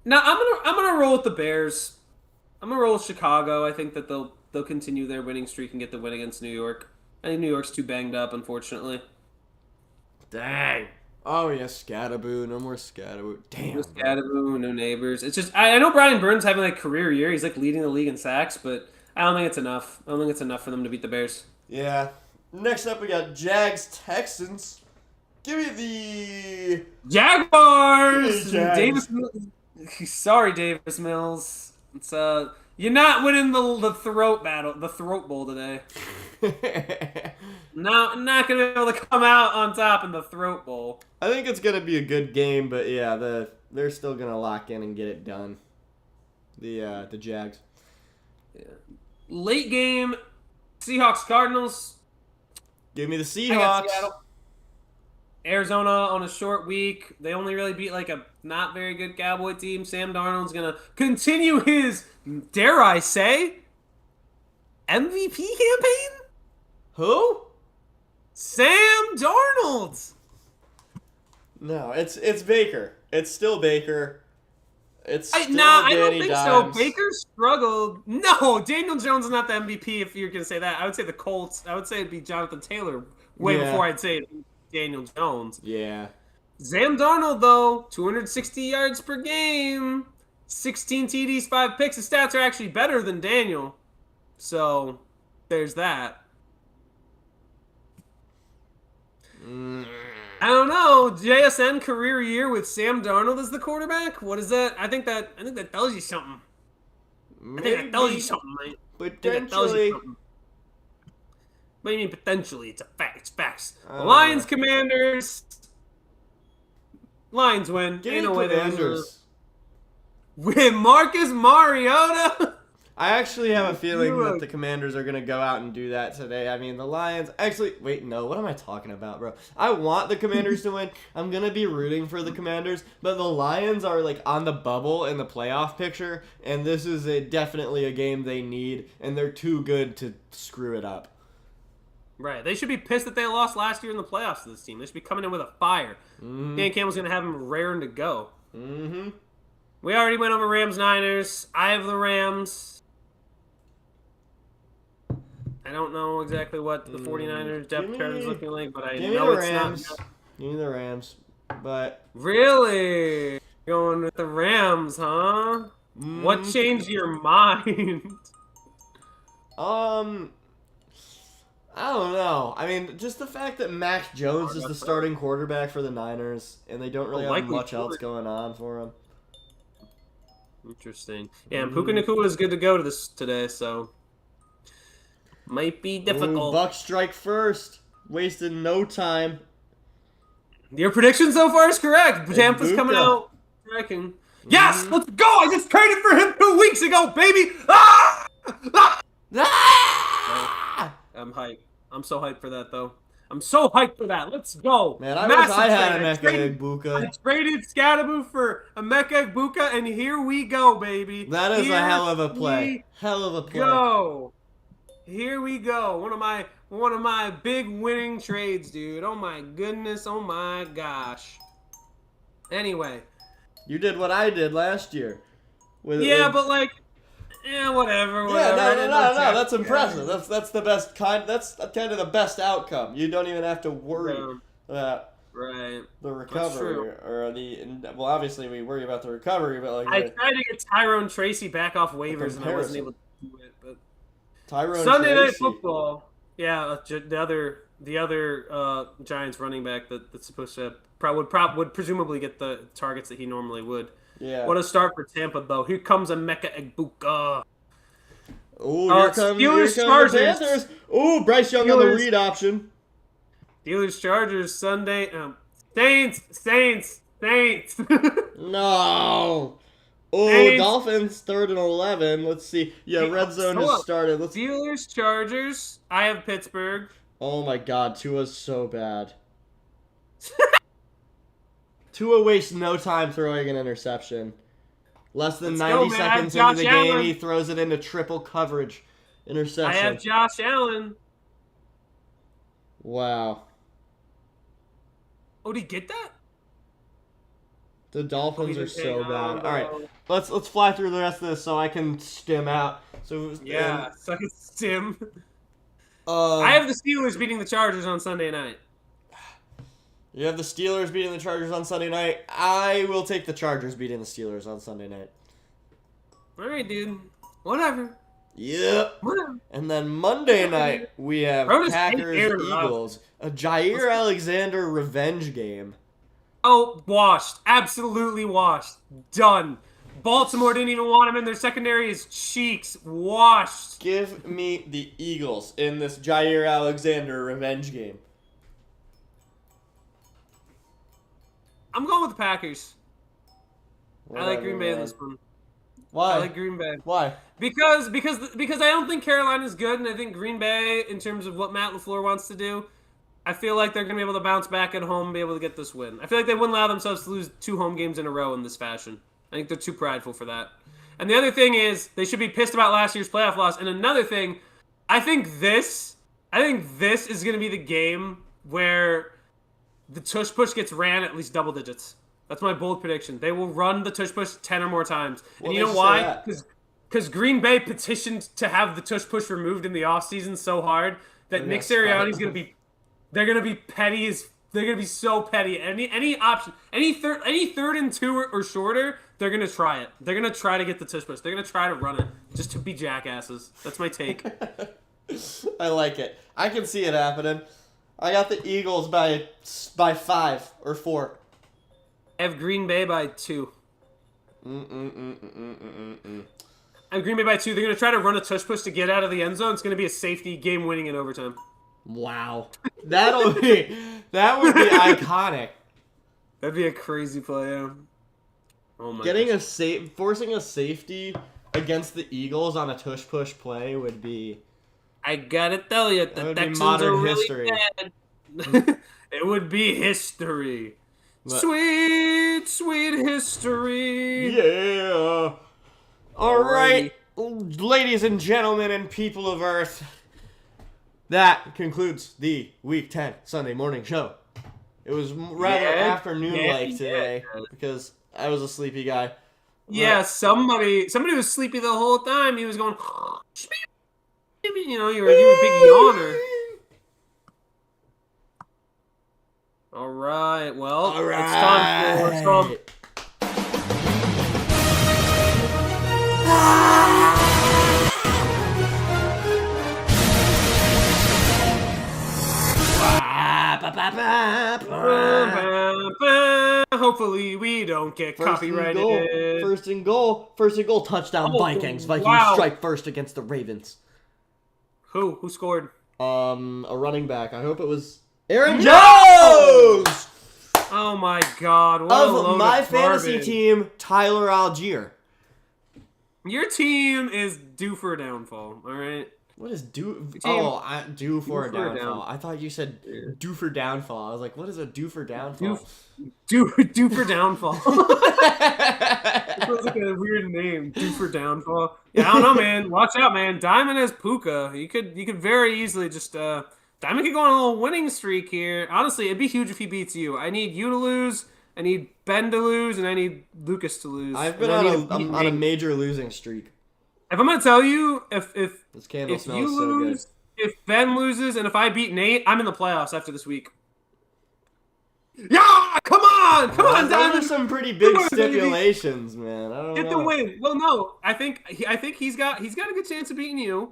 Now I'm gonna roll with the Bears. I'm gonna roll with Chicago. I think that they'll continue their winning streak and get the win against New York. I think New York's too banged up, unfortunately. Dang. Oh yeah, Scatterboo. No more Scatterboo. No Damn, bro. Scatterboo, no Neighbors. It's just I know Brian Burns having like career year. He's like leading the league in sacks, but I don't think it's enough. I don't think it's enough for them to beat the Bears. Yeah. Next up, we got Jags Texans. Give me the Jaguars. Jags. Davis. Sorry, Davis Mills. It's you're not winning the throat battle, the throat bowl today. No, not gonna be able to come out on top in the throat bowl. I think it's gonna be a good game, but yeah, they're still gonna lock in and get it done. The Jags. Yeah. Late game, Seahawks Cardinals. Give me the I got Seahawks. Seattle. Arizona on a short week. They only really beat like a not very good Cowboy team. Sam Darnold's gonna continue his, dare I say, MVP campaign. Who? Sam Darnold. No, it's Baker. It's still Baker. It's still I don't Danny think Dimes. so. Baker struggled. No, Daniel Jones is not the MVP. If you're gonna say that, I would say the Colts. I would say it'd be Jonathan Taylor way Yeah. before I'd say Daniel Jones. Yeah. Sam Darnold though, 260 yards per game, 16 TDs, 5 picks. His stats are actually better than Daniel. So there's that. I don't know. JSN career year with Sam Darnold as the quarterback. What is that? I think that tells you something. I think that tells you something, mate. Potentially. What do you mean potentially? It's a fact. It's facts. Lions, Commanders. Lions win. Give Ain't me no way they lose. Commanders. With Marcus Mariota. I actually have a feeling that the Commanders are going to go out and do that today. I mean, the Lions... Actually, wait, no. What am I talking about, bro? I want the Commanders to win. I'm going to be rooting for the Commanders. But the Lions are, like, on the bubble in the playoff picture. And this is definitely a game they need. And they're too good to screw it up. Right. They should be pissed that they lost last year in the playoffs to this team. They should be coming in with a fire. Dan Campbell's going to have them raring to go. Mm-hmm. We already went over Rams-Niners. I have the Rams. I don't know exactly what the 49ers depth chart is looking like, but I know it's Rams. not. Give me the Rams. But Really? Going with the Rams, huh? What changed your mind? I don't know. I mean, just the fact that Mac Jones is the starting quarterback for the Niners, and they don't really have much else going on for them. Interesting. Yeah, and Puka Nacua is good to go to this today, so might be difficult. Ooh, Bucks strike first. Wasted no time. Your prediction so far is correct. Tampa's coming out striking. Yes, let's go! I just traded for him 2 weeks ago, baby! Ah! Ah! Ah! I'm hyped. I'm so hyped for that, though. I'm so hyped for that. Let's go. Man, I wish I had Emeka Egbuka. I traded Scatterboo for Emeka Egbuka, and here we go, baby. That is a hell of a play. Hell of a play. Go. Here we go. One of my big winning trades, dude. Oh my goodness. Oh my gosh. Anyway. You did what I did last year. But like, whatever. Yeah, no. That's impressive. That's the best kind. That's kind of the best outcome. You don't even have to worry about the recovery or the. Well, obviously we worry about the recovery, but like I tried to get Tyrone Tracy back off waivers and I wasn't able to do it. But Tyrone Sunday Tracy. Night Football. Yeah, the other Giants running back that's supposed to would presumably get the targets that he normally would. Yeah. What a start for Tampa, though. Here comes Emeka Egbuka. Oh, here comes the Panthers. Oh, Bryce Young on the read option. Steelers Chargers Sunday. Saints. No. Oh, Saints. Dolphins 3rd and 11. Let's see. Yeah, red zone has started. Steelers Chargers. I have Pittsburgh. Oh my God, Tua's so bad. Tua wastes no time throwing an interception. Less than 90 seconds into the game, he throws it into triple coverage. Interception. I have Josh Allen. Wow. Oh, did he get that? The Dolphins are so bad. All right, bro. let's fly through the rest of this so I can stim out. So Yeah, suck it, Stim. I um, have the Steelers beating the Chargers on Sunday night. you have the Steelers beating the Chargers on Sunday night. I will take the Chargers beating the Steelers on Sunday night. All right, dude. Whatever. Yep. Whatever. And then Monday night we have Bro, just hate Packers Aaron Eagles, a Jair Alexander revenge game. Oh, washed. Absolutely washed. Done. Baltimore didn't even want him in their secondary. His cheeks washed. Give me the Eagles in this Jair Alexander revenge game. I'm going with the Packers. I like Green Bay in man. this one. Why? I like Green Bay. Why? Because I don't think Carolina's good, and I think Green Bay, in terms of what Matt LaFleur wants to do, I feel like they're going to be able to bounce back at home and be able to get this win. I feel like they wouldn't allow themselves to lose 2 home games in a row in this fashion. I think they're too prideful for that. And the other thing is, they should be pissed about last year's playoff loss. And another thing, I think this is going to be the game where the tush push gets ran at least double digits. That's my bold prediction. They will run the tush push 10 or more times. And you know why? Because Green Bay petitioned to have the tush push removed in the offseason so hard that Nick Sirianni's going to be... They're going to be petty as... They're going to be so petty. Any option... Any third and 2 or shorter, they're going to try it. They're going to try to get the tush push. They're going to try to run it just to be jackasses. That's my take. I like it. I can see it happening. I got the Eagles by 5 or 4. I have Green Bay by 2. I have Green Bay by 2. They're going to try to run a tush push to get out of the end zone. It's going to be a safety game winning in overtime. Wow. That would be iconic. That'd be a crazy play, yeah. Oh my Forcing a safety against the Eagles on a tush push play would be... I gotta tell you, the Texans are really bad. It would be history. But, sweet, sweet history. Yeah. All right, ladies and gentlemen and people of Earth, that concludes the Week 10 Sunday morning show. It was rather afternoon-like today because I was a sleepy guy. Yeah, somebody was sleepy the whole time. He was going... You know, you were a big yawner. All right, well, it's time for some... Hopefully we don't get copyrighted. First and goal, touchdown Vikings. Vikings strike first against the Ravens. Who scored? A running back. I hope it was Aaron Jones! Oh my God! What of my fantasy team, Tyler Algier. Your team is due for a downfall. All right. What is due? Oh, due for a downfall. I thought you said due for downfall. I was like, what is a due for downfall? Due for downfall. It was like a weird name. Due for downfall. Yeah, I don't know, man. Watch out, man. Diamond has Puka. You could very easily just Diamond could go on a little winning streak here. Honestly, it'd be huge if he beats you. I need you to lose. I need Ben to lose, and I need Lucas to lose. I've been on a major losing streak. If I'm gonna tell you, if this candle smells you lose, so good. If Ben loses, and if I beat Nate, I'm in the playoffs after this week. Yeah, come on, Diamond. Those are some pretty big stipulations, man. I don't know. Get the win. Well, no, I think he's got a good chance of beating you.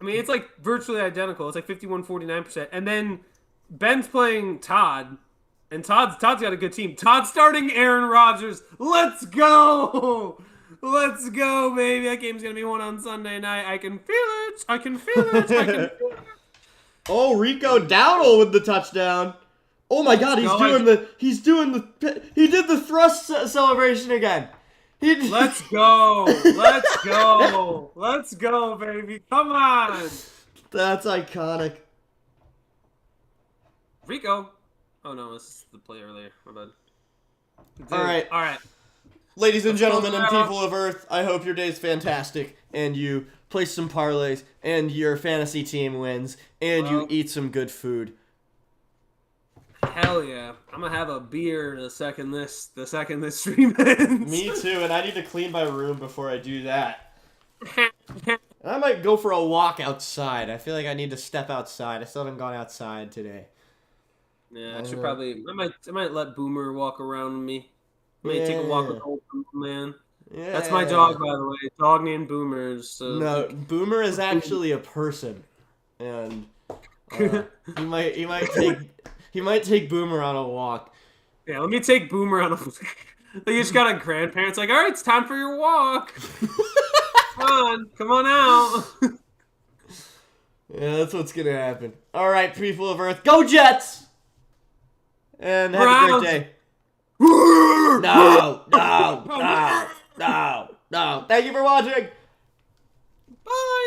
I mean, it's like virtually identical. It's like 51-49%, and then Ben's playing Todd. And Todd's got a good team. Todd's starting Aaron Rodgers. Let's go! Let's go, baby. That game's going to be won on Sunday night. I can feel it. Oh, Rico Dowdle with the touchdown. Oh my God, he did the thrust celebration again. Let's go. Let's go, baby. Come on. That's iconic. Rico. Oh no, this is the play earlier. My bad. All right. Ladies and gentlemen and people of Earth, I hope your day's fantastic and you play some parlays and your fantasy team wins and you eat some good food. Hell yeah! I'm gonna have a beer the second this stream ends. Me too, and I need to clean my room before I do that. And I might go for a walk outside. I feel like I need to step outside. I still haven't gone outside today. Yeah, I should probably. I might let Boomer walk around with me. I might take a walk with old Boomer, man. Yeah. That's my dog, by the way. Dog named Boomer. So no, Boomer is actually a person, and he might take Boomer on a walk. Yeah, let me take Boomer on a. Like you just got a grandparents like, all right, it's time for your walk. Come on out. Yeah, that's what's gonna happen. All right, people of Earth, go Jets, and have a great day. No. Thank you for watching. Bye.